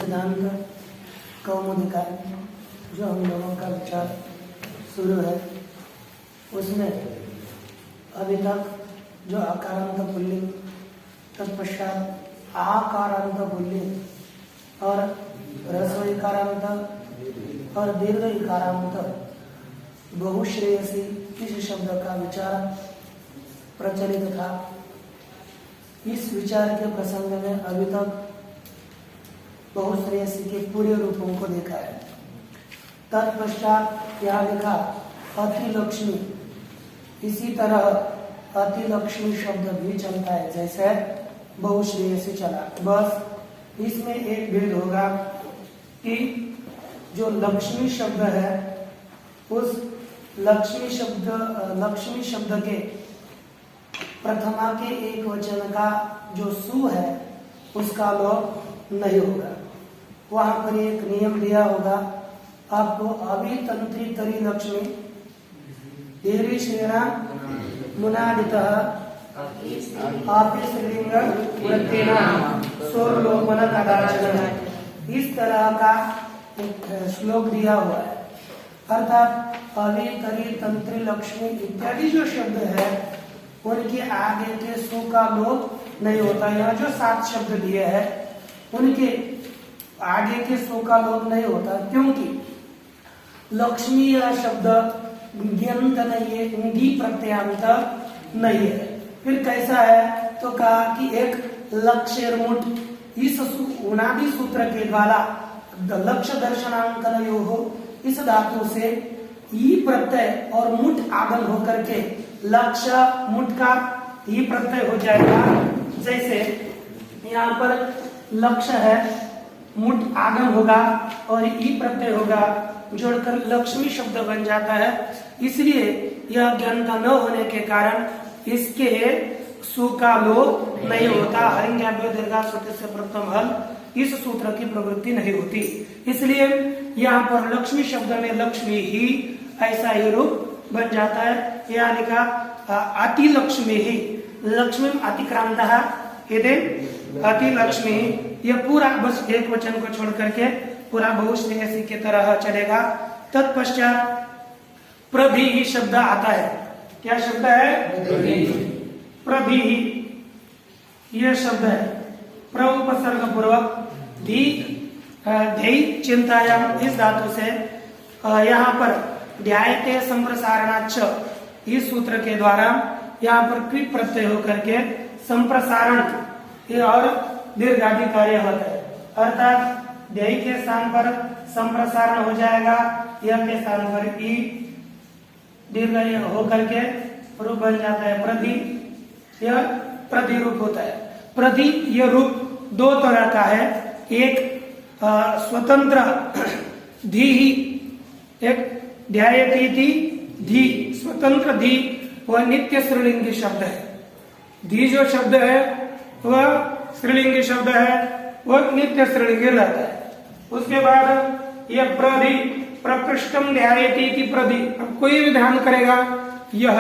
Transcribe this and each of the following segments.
सिद्धांत कौमुदी का जो हम लोगों का विचार शुरू है उसमें अभी तक जो आकारांत पुल्लिंग, तत्पश्चात आकारांत पुल्लिंग और ह्रस्व इकारांत और दीर्घ इकारांत बहुश्रेयसी इस शब्द का विचार प्रचलित था। इस विचार के प्रसंग में अभी तक बहुश्रेयसी के पूरे रूपों को देखा है। तत्पश्चात क्या लिखा, अतिलक्ष्मी। इसी तरह अतिलक्ष्मी शब्द भी चलता है जैसे बहुश्रेयसी चला। बस इसमें एक भेद होगा कि जो लक्ष्मी शब्द है उस लक्ष्मी शब्द के प्रथमा के एक वचन का जो सु है उसका लोप नहीं होगा। वहां पर एक नियम दिया होगा आपको, अभी तंत्री तरी लक्ष्मी देवी श्रेणा मुनादित आपे श्रीलिंग वृत्तिना स्वलोपन कदाचन। इस तरह का श्लोक दिया हुआ है। अर्थात अभी तरी तंत्री लक्ष्मी इत्यादि जो शब्द है उनके आगे के सु का लोप नहीं होता। यहाँ जो 7 शब्द दिए हैं उनके आगे के सु का लोप नहीं होता, क्योंकि लक्ष्मी यह शब्द ग्यंत नहीं है, गी प्रत्यांत नहीं है। फिर कैसा है तो कहा कि एक लक्ष्य मुठ इस उनादि सूत्र के द्वारा लक्ष्य दर्शनांकन हो इस धातु से ई प्रत्यय और मुठ आगम होकर के लक्ष्य मुठ का ई प्रत्यय हो जाएगा। जैसे यहाँ पर लक्ष्य है, मुठ आगम होगा और ई प्रत्यय होगा, जोड़कर लक्ष्मी शब्द बन जाता है। इसलिए यह ज्ञानता न होने के कारण इसके सु का लोप नहीं होता। हरिंग्याभ्यो दीर्घा सूत्र से प्रथम हल इस सूत्र की प्रवृत्ति नहीं होती। इसलिए यहाँ पर लक्ष्मी शब्द में लक्ष्मी ही ऐसा ही रूप बन जाता है। यह लिखा अति लक्ष्मी ही लक्ष्मी अतिक्रांत यदि अति लक्ष्मी। यह पूरा बस एक वचन को छोड़ करके पूरा बहुश्रेयसी की तरह चलेगा। तत्पश्चात प्रभि ही शब्द आता है। क्या शब्द है? प्रभि ही यह शब्द है। प्र उपसर्ग पूर्वक धी ध्यय चिंतायाम इस धातु से यहाँ पर ध्यायते संप्रसारणाच्च इस सूत्र के द्वारा यहाँ पर क्विक प्रत्यय होकर के संप्रसारण और दीर्घादि कार्य होता है। अर्थात ध्यय के स्थान पर संप्रसारण हो जाएगा, यह के स्थान पर ई दीर्घ होकर के रूप बन जाता है प्रधि। यह प्रधि रूप होता है। प्रधि यह रूप 2 तरह का है। एक स्वतंत्र धी ही, एक ध्यायती थी धी, स्वतंत्र धी वह नित्य स्त्रीलिंगी शब्द है। धी जो शब्द है वह स्त्रीलिंगी शब्द है, वह नित्य स्त्रीलिंगी रहता है। उसके बाद यह प्रधि प्रकृष्टम ध्यायती थी प्रधि। अब कोई भी ध्यान करेगा यह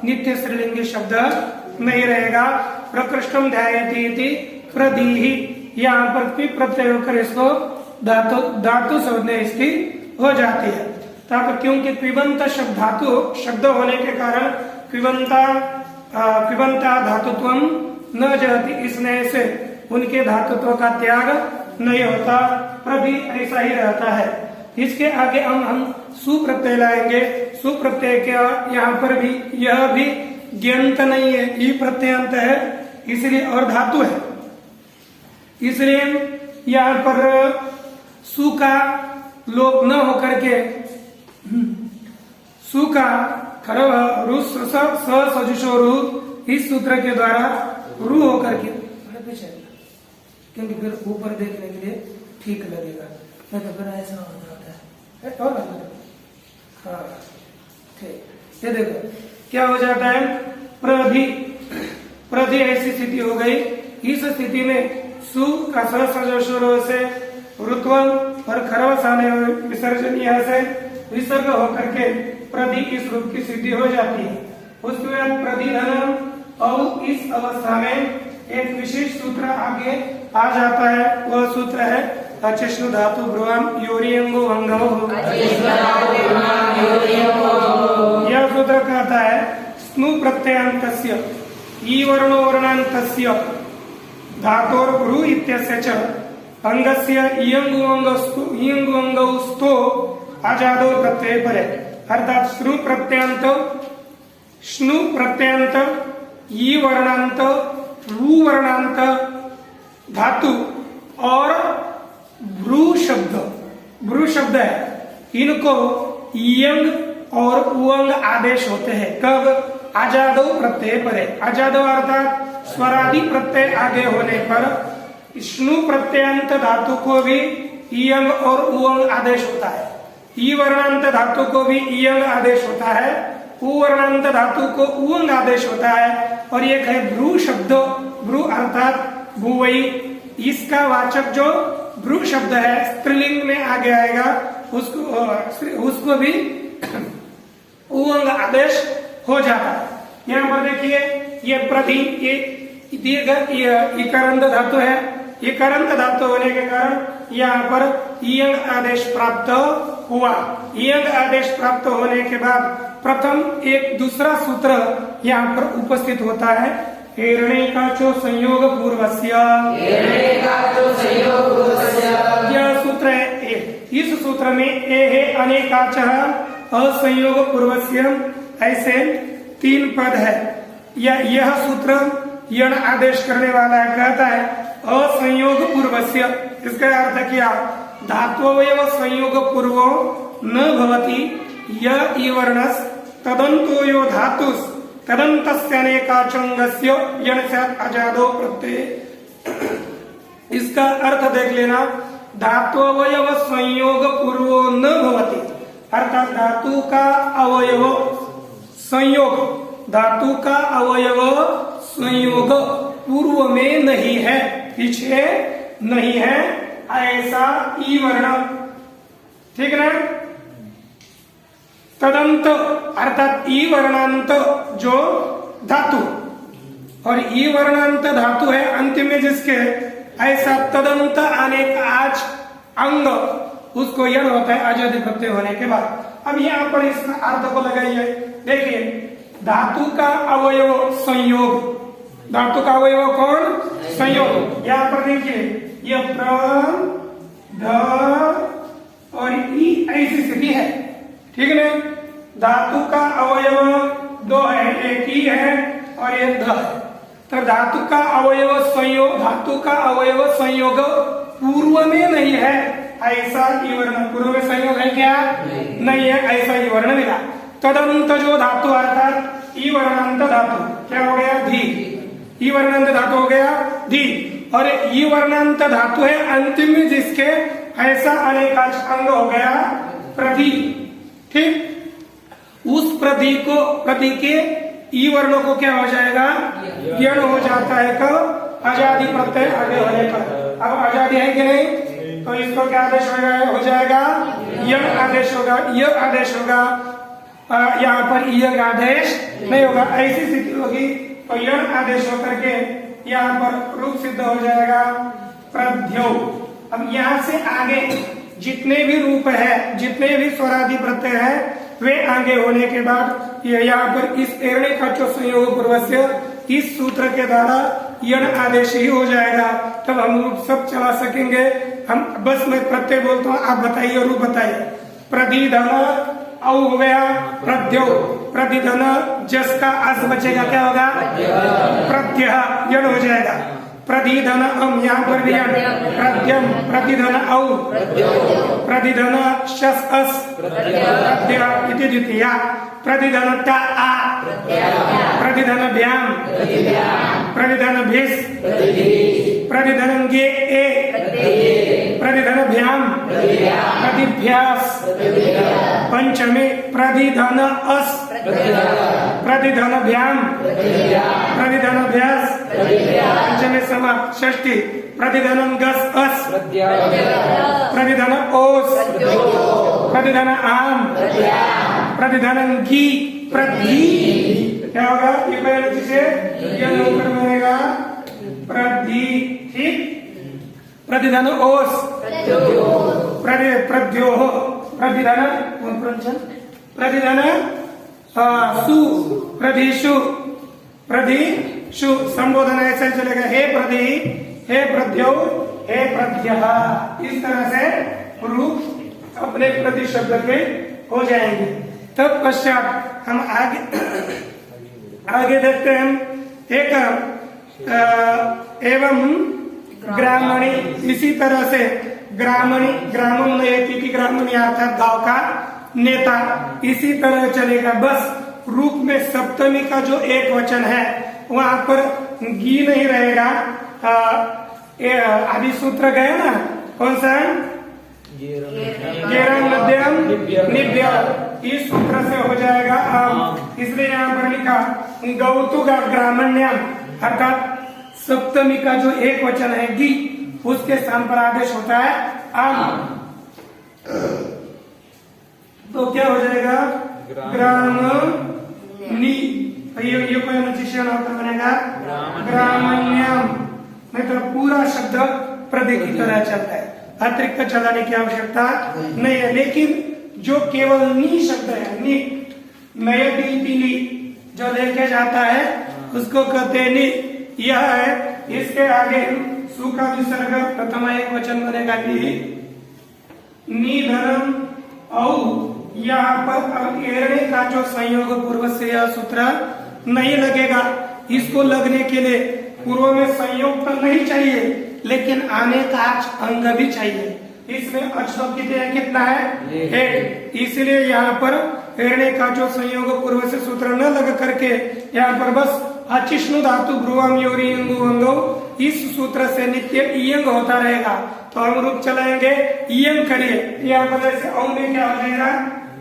नित्य स्त्रीलिंगी शब्द नहीं रहेगा। प्रकृष्टम ध्यायती थी प्रधि ही, यहाँ पर भी प्रत्यय होकर इसको धातु संज्ञा इसकी हो जाती है। तब क्योंकि क्विबंत शब्द धातु शब्द होने के कारण क्विबंता धातुत्व न जहति, इसने से उनके धातुत्व का त्याग नहीं होता, प्रभि ऐसा ही रहता है। इसके आगे हम सुप्रत्यय लाएंगे। सुप्रत्यय के यहाँ पर भी यह भी ज्ञंत नहीं है, ई प्रत्यंत है, इसलिए और धातु है। इसलिए यहाँ पर सु का लोप न होकर के सु का खरव रु सजुषो रु इस सूत्र के द्वारा रु होकर के, क्योंकि फिर ऊपर देखने के लिए ठीक लगेगा, नहीं तो फिर ऐसा हो जाता है। और हाँ ठीक, ये देखो क्या हो जाता है, प्रधि ऐसी स्थिति हो गई। इस स्थिति में सु का सजोशोर से ऋत्व और खरवसाने विसर्जनीय से विसर्ग होकर के प्रधि इस रूप की सिद्धि हो जाती है। उसके बाद प्रधिधन और इस अवस्था में एक विशेष सूत्र आगे आ जाता है वह सूत्र है अचिष्णु धातु ब्रुवाम योरियंगो अंगमो। यह सूत्र कहता है स्नु प्रत्ययांतस्य ई वर्णो वर्णांतस्य धातोर ब्रू इत्यस्य च अंगस्य इयंगु अंगौ स्तो आजादो प्रत्यय परे। अर्थात स्नु प्रत्ययांत ई वर्णांत रू वर्णांत धातु और भ्रू शब्द है, इनको यंग और उंग आदेश होते हैं। कब? आजादो प्रत्यय परे। आजादो अर्थात स्वरादि प्रत्यय आगे होने पर स्नु प्रत्ययांत धातु को भी यंग और उंग आदेश होता है। ई वर्णांत धातु को भी यंग आदेश होता है, उ वर्णांत धातु को उंग आदेश होता है। और एक है भ्रू शब्द, भ्रू अर्थात भुवई, इसका वाचक जो भ्रू शब्द है स्त्रीलिंग में आगे आएगा, उसको भी उंग आदेश हो जाता है। यहाँ पर देखिए ये प्रति ये दीर्घ इकारांत धातु है, इकारांत धातु होने के कारण यहाँ पर इयंग आदेश प्राप्त हुआ। इयंग आदेश प्राप्त होने के बाद प्रथम एक दूसरा सूत्र यहाँ पर उपस्थित होता है, एरणे का चो संयोग पूर्वस्य। यह सूत्र है। इस सूत्र में ए है अनेकाचः असंयोग पूर्वस्य, ऐसे 3 पद है। यह सूत्र यण आदेश करने वाला है, कहता है असंयोग पूर्वस्य। इसका अर्थ क्या? धात्वयव संयोग पूर्वो न भवति य इवर्णस् तदन्तो यो धातुस् तदन्तस्यनेकाचंगस्य यण स्यात् अजादो प्रत्यय। इसका अर्थ देख लेना, धात्वयव संयोग पूर्वो न भवति, अर्थात धातु का अवयव संयोग, धातु का अवयव संयोग पूर्व में नहीं है, पीछे नहीं है, ऐसा ई वर्ण। ठीक ना? तदंत अर्थात ई वर्णांत जो धातु, और ई वर्णांत धातु है अंतिम में जिसके, ऐसा तदंत आने का आज अंग उसको यण होता है आजादी प्रत्यय होने के बाद। अब यहाँ पर इस अर्थ को लगाइए। देखिए धातु का अवयव संयोग, धातु का अवयव कौन? संयोग। यहाँ पर देखिए ये प्र ध और ई ऐसी स्थिति है। ठीक है? धातु का अवयव 2 है, एक ई है और एक ध है। तो धातु का अवयव संयोग, धातु का अवयव संयोग पूर्व में नहीं है, ऐसा ई वर्ण। पूर्व में संयोग है क्या? नहीं है, ऐसा ई वर्ण मिला। तदंत जो धातु अर्थात ई वर्णांत धातु क्या हो गया? धी। ई वर्णांत धातु हो गया धी, और ई वर्णांत धातु है अंतिम में जिसके, ऐसा अनेकांश अंग हो गया प्रति। ठीक? उस प्रति को, प्रति के ई वर्णों को क्या हो जाएगा? यण हो जाता है। कब? आजादी प्रत्यय आगे होने पर। अब आजादी है कि नहीं, तो इसको क्या आदेश हो जाएगा? यण आदेश होगा। यह आदेश होगा, यहाँ पर यह आदेश नहीं होगा। ऐसी स्थिति होगी तो यण आदेश होकर के यहाँ पर रूप सिद्ध हो जाएगा प्रद्यो। अब यहाँ से आगे जितने भी रूप है, जितने भी स्वरादि प्रत्यय है, वे आगे होने के बाद यहाँ पर इस एरणे का जो संयोग पूर्वस्य, इस सूत्र के द्वारा यण आदेश ही हो जाएगा। तब हम रूप सब चला सकेंगे। हम बस मैं प्रत्यय बोलता हूँ, आप बताइए रूप बताइए। प्रदिधन औ हो गया प्रद्यो, प्रतिधन जस का अस बचेगा, क्या होगा? प्रत्यय, यण हो जाएगा। प्रतिधन अम, यहाँ पर भी प्रत्यम, प्रतिधन औ, प्रतिधन शस अस, प्रत्यय इति द्वितीया। प्रतिधन ता आ, प्रतिधन भ्याम, प्रतिधन भिस, प्रतिधन गे ए, प्रतिधन भ्याम, प्रतिभ्यास। पंचमी प्रतिधन अस, प्रतिधन भ्याम, प्रतिधन भ्यास। पंचमी समाप्त। षष्ठी प्रतिधन गस अस, प्रतिधन ओस, प्रतिधन आम, प्रतिधन घी, प्रधि। क्या होगा? ये पहले से यह नौकर बनेगा प्रधि। ठीक? प्रतिधन ओस, प्रद्योह, प्रतिधन प्रतिधन सु, प्रधिशु, प्रधिशु संबोधन ऐसे चलेगा। हे प्रधि, हे प्रद्यो, हे प्रद्यः। इस तरह से रूप अपने प्रति शब्द के हो जाएंगे। तब पश्चात हम आगे देखते हैं। एक एवं ग्रामणी, इसी तरह से ग्रामणी, ग्रामम नयति की ग्रामणी अर्थात गांव का नेता, इसी तरह चलेगा। बस रूप में सप्तमी का जो एक वचन है वहां पर गी नहीं रहेगा। आदि सूत्र गए ना, कौन सा? गेरम मध्यम निव्य, इस सूत्र से हो जाएगा। इसलिए यहाँ पर लिखा गौतु का ग्रामण्यम अर्थात सप्तमी का जो एक वचन है गी, उसके स्थान पर आदेश होता है आम। तो क्या हो जाएगा? ग्राम नी, ये कोई अनुचिशन होकर बनेगा ग्रामण्यम। नहीं तो पूरा शब्द प्रदे की तरह चलता है, अतिरिक्त चलाने की आवश्यकता नहीं है। लेकिन जो केवल नी शब्द है, नी, नयति जो लेके जाता है उसको कहते हैं नी। यह है, इसके आगे सु का विसर्ग प्रथम एक वचन बनेगा नी धनम औ। यहाँ पर एरणे का जो संयोग पूर्व से यह सूत्र नहीं लगेगा। इसको लगने के लिए पूर्व में संयोग तो नहीं चाहिए, लेकिन आने का अंग भी चाहिए। इसमें अक्षर कितना है? एक। इसलिए यहाँ पर एरणे का जो संयोग पूर्व से सूत्र न लग करके यहाँ पर बस अचिष्णु धातु ब्रुवम योरी अंगु अंगो, इस सूत्र से नित्य इयंग होता रहेगा। तो हम रूप चलाएंगे इयंग करिए। यहाँ पर जैसे औ में क्या हो जाएगा?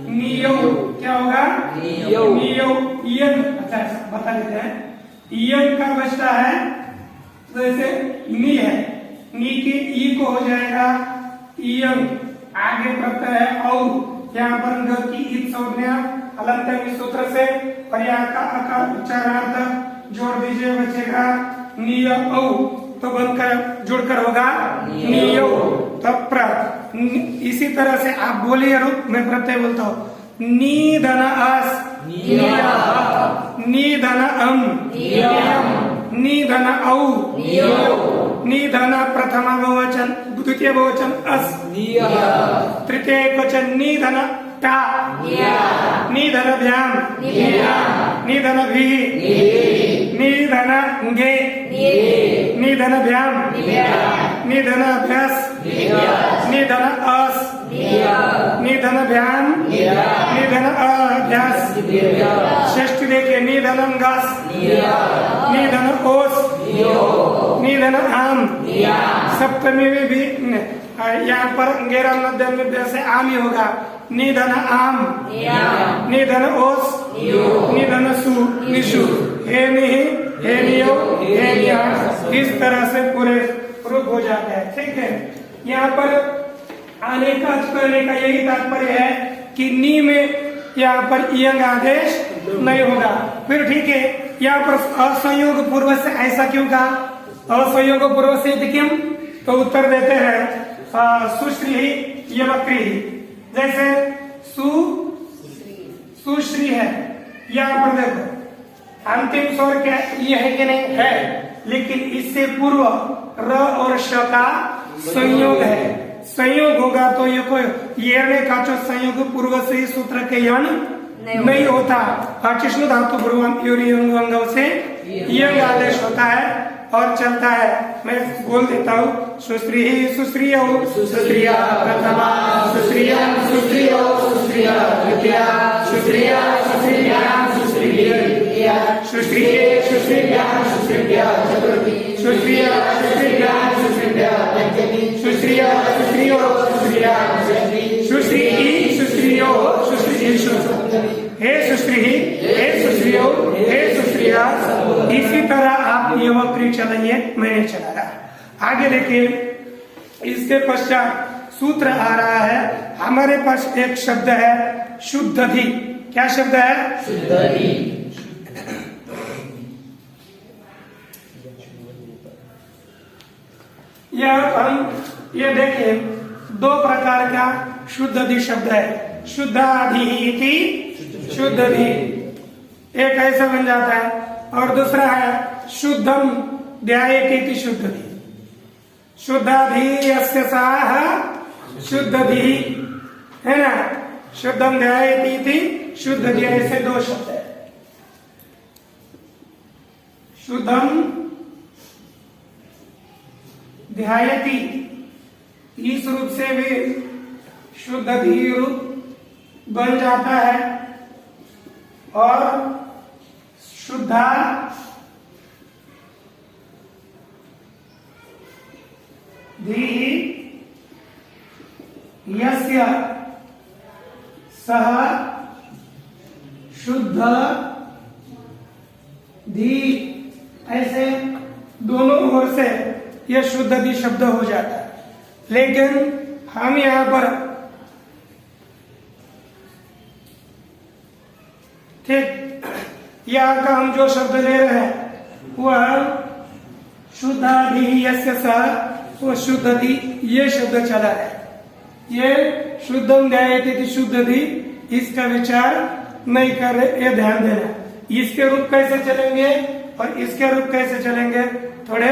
नियो। क्या होगा? नियो। इयंग। अच्छा बता देते हैं। इयंग का बचता है तो जैसे नी है, नी के ई को हो जाएगा इयंग। आगे प्रत्यय है औ, यहाँ पर ग की इत संज्ञा अलंत सूत्र से और यहाँ का अकार उच्चारार्थ जोड़ दीजिए, बचेगा निय औ। तो बनकर जुड़कर होगा नियो। तब प्र। इसी तरह से आप बोलिए रूप में प्रत्यय बोलता हूँ। नी धन अस, नी धन अम, नी धन औ, नी धन प्रथमा बहुवचन, द्वितीय बहुवचन अस, तृतीय एक वचन नी धन टा, नी धन भ्याम, नी धन भी, नी धन गे, नी धन भ्याम, नी धन अभ्यास, नी धन अस, नी धन भ्याम, नी धन अभ्यास। षष्ठी देखिए नी धनम गास, नी धन ओस, नी धन आम। सप्तमी में भी यहाँ पर गेरा मध्यम में से आम ही होगा। नी धन आम, नी धन ओस, नी धन सु, निशु। हे निहि, हे नियो, हे निया। इस तरह से पूरे रूप हो जाता है। ठीक है। यहाँ पर आने का करने का यही तात्पर्य है कि नी में यहाँ पर इयंग आदेश नहीं होगा। फिर ठीक है, यहाँ पर असंयोग पूर्व से ऐसा क्यों कहा? असंयोग पूर्व से किम? तो उत्तर देते हैं सुश्री ही यवक्री ही। जैसे सुश्री है, यहाँ पर देखो अंतिम स्वर क्या ये है कि नहीं है, लेकिन इससे पूर्व र और श का संयोग है। संयोग होगा तो ये कोई येरने का जो संयोग पूर्व से ही सूत्र के यण नहीं होता। अचिष्णु धातु ब्रुवम योरी अंगों से यंग आदेश होता है और चलता है। मैं बोल देता हूँ सुश्री सुश्रिय सुश्रिया प्रथमा, सुश्रिया सुश्रियो सुश्रिया द्वितीया, सुश्रिया सुश्रिया सुश्रिया, सुश्रिये सुश्रिया सुश्रिया चतुर्थी, सुश्रिया सुश्रिया सुश्रिया पंचमी, सुश्रिया सुश्रियो सुश्रिया षष्ठी, सुश्री सुश्रियो सुश्रियेषु। हे सुश्री, हे सुश्रियो, हे सुश्रिया। इसी तरह आप ये वक्री चलाइए, मैंने चला रहा। आगे देखिए, इसके पश्चात सूत्र आ रहा है। हमारे पास एक शब्द है शुद्धधि। क्या शब्द है? शुद्धधि। क्या हम ये देखिए, दो प्रकार का शुद्ध धी शब्द है। शुद्धाधीति, शुद्ध धी, एक ऐसा बन जाता है, और दूसरा है शुद्धम ध्यायेति शुद्ध धी। शुद्धाधी यस्य साह शुद्ध धी, है ना। शुद्धम ध्यायेति शुद्ध धी, ऐसे दो शब्द है। शुद्धम ध्यायति इस रूप से भी शुद्ध धी रूप बन जाता है, और शुद्धा धी यस्य सह शुद्ध धी, ऐसे दोनों ओर से यह शुद्ध धी शब्द हो जाता है। लेकिन हम यहाँ पर ठीक यहाँ का हम जो शब्द ले रहे हैं वह शुद्धाधि यस्य सह, वो शुद्ध धी ये शब्द चला है। ये शुद्धम ध्यायेति शुद्ध धी, इसका विचार नहीं कर रहे, ये ध्यान देना। इसके रूप कैसे चलेंगे और इसके रूप कैसे चलेंगे थोड़े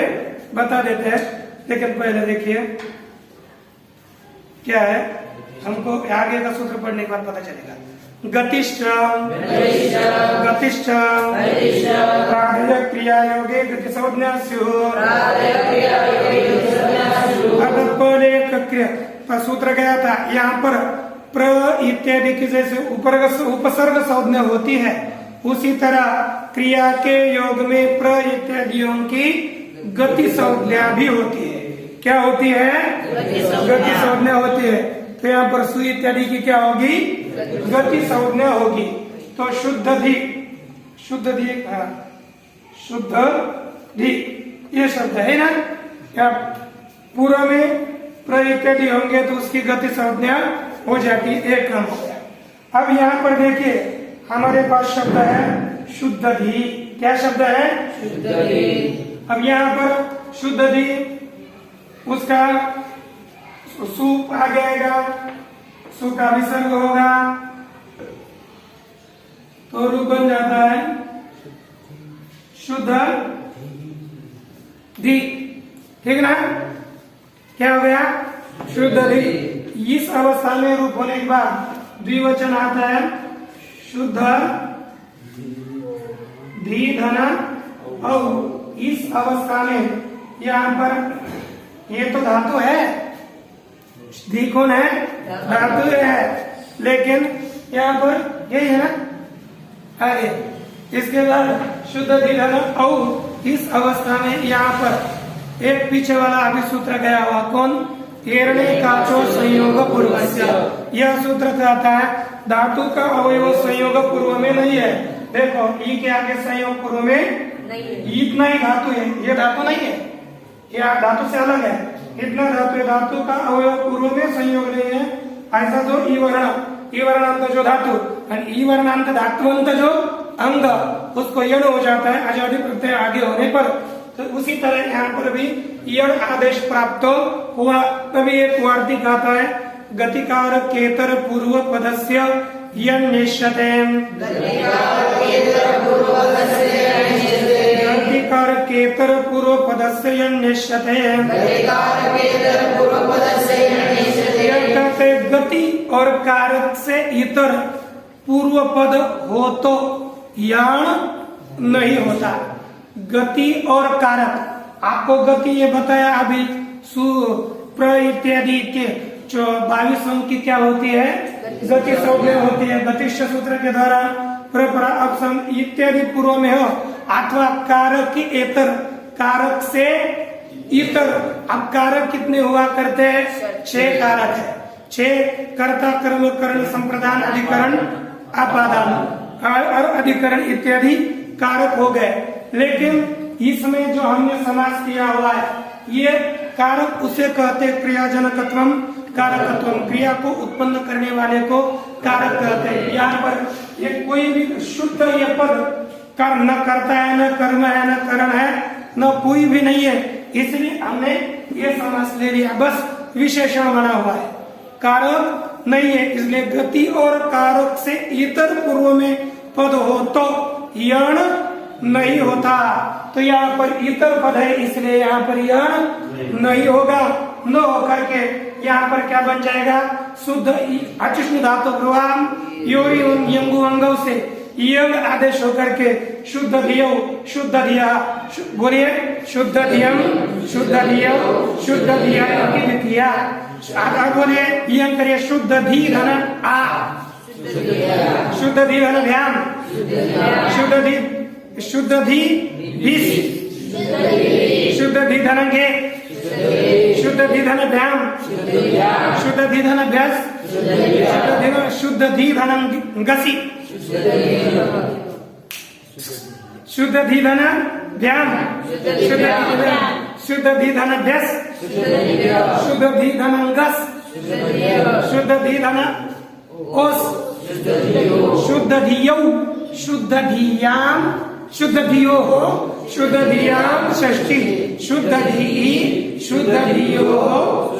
बता देते हैं, लेकिन पहले देखिए क्या है, हमको आगे का सूत्र पढ़ने के बाद पता चलेगा। गतिश्च गतिश्च प्राधेय क्रिया योगे गति संज्ञा स्युः। सूत्र गया था, यहाँ पर प्र इत्यादि की जैसे उपसर्ग संज्ञा होती है, उसी तरह क्रिया के योग में प्र इत्यादियों की गति संज्ञा भी होती है। क्या होती है? गति संज्ञा होती है। तो यहाँ पर सु इत्यादि की क्या होगी? गति संज्ञा होगी। तो शुद्ध धी, शुद्ध धी, शुद्ध धी ये शब्द है ना, क्या पूरा में प्र इत्यादि होंगे तो उसकी गति संज्ञा हो जाती है, एक क्रम हो गया। अब यहाँ पर देखिए हमारे पास शब्द है शुद्ध धी। क्या शब्द है? शुद्ध धी। अब यहाँ पर शुद्ध धी, उसका सु आ जाएगा, सु का विसर्ग होगा तो रूप बन जाता है शुद्ध धी। ठीक ना? क्या हो गया? शुद्ध धी। इस अवस्था में रूप होने के बाद द्विवचन आता है शुद्ध धी धन। और इस अवस्था में यहाँ पर ये तो धातु है, धी कौन है? धातु है, लेकिन यहाँ पर यही है ना आगे। इसके बाद शुद्ध धी धन, और इस अवस्था में यहाँ पर एक पीछे वाला अभी सूत्र गया हुआ, कौन? एरणे काचो संयोग पूर्वस्य। यह सूत्र कहता है धातु का अवयव संयोग पूर्व में नहीं है। देखो ई के आगे संयोग पूर्व में इतना ही धातु है, ये धातु नहीं है, यह धातु से अलग है। इतना धातु है, धातु का अवयव पूर्व में संयोग नहीं है। ऐसा जो ई वर्णांत जो धातु और ई वर्णांत धातुअंत जो अंग, उसको यण हो जाता है आजादी प्रत्यय आगे होने पर। तो उसी तरह यहाँ पर भी यण आदेश प्राप्त हुआ, तभी एक वार्तिक आता है गतिकार केतर पूर्व पदस्य यण निश्चते। गतिकार केतर पूर्व पदस्य यण निश्चते। गति और कारक से इतर पूर्व पद हो तो यण नहीं होता। गति और कारक, आपको गति ये बताया अभी, सु प्र इत्यादि के 22 अंक की क्या होती है? गति संज्ञा होती है। गतिश्च सूत्र के द्वारा प्रपरा अपसम इत्यादि पूर्व में हो, अथवा कारक की एतर, कारक से इतर। अब कारक कितने हुआ करते हैं? 6 कारक है। 6 कर्ता कर्म करण संप्रदान अधिकरण अपादान और अधिकरण इत्यादि कारक हो गए। लेकिन इसमें जो हमने समास किया हुआ है, ये कारक उसे कहते क्रियाजनकत्वम कारकत्वम, क्रिया को उत्पन्न करने वाले को कारक कहते हैं। यहाँ पर ये कोई भी शुद्ध ये पद कर्म न करता है, न कर्म है, न करण है, न कोई भी नहीं है, इसलिए हमने ये समास ले लिया, बस विशेषण बना हुआ है, कारक नहीं है, इसलिए गति और कारक से इतर पूर्व में पद हो तो यण नहीं होता। तो यहाँ पर इतर पद है, इसलिए यहाँ पर यण नहीं होगा। न होकर के यहाँ पर क्या बन जाएगा, शुद्ध अचुष्ण धातु प्रवाह योरी यंगु अंगों से यंग आदेश होकर के शुद्ध दियो शुद्ध दिया, बोलिए शुद्ध दियम शुद्ध दियो शुद्ध दिया की द्वितीया, बोलिए यंग करिए शुद्ध धी धन आ शुद्ध धी धन ध्यान शुद्ध धी विष शुद्ध धी धन के शुद्ध धी धन ध्यान शुद्ध धी धन भ्यस शुद्ध धी धन गसी शुद्ध धी धन ध्यान शुद्ध धी धन भ्यस शुद्ध धी धन गस शुद्ध धी धन ओस शुद्ध धियौ शुद्ध धियाम शुद्ध धियो शुद्ध धियाम षष्ठी शुद्ध धी शुद्ध धियो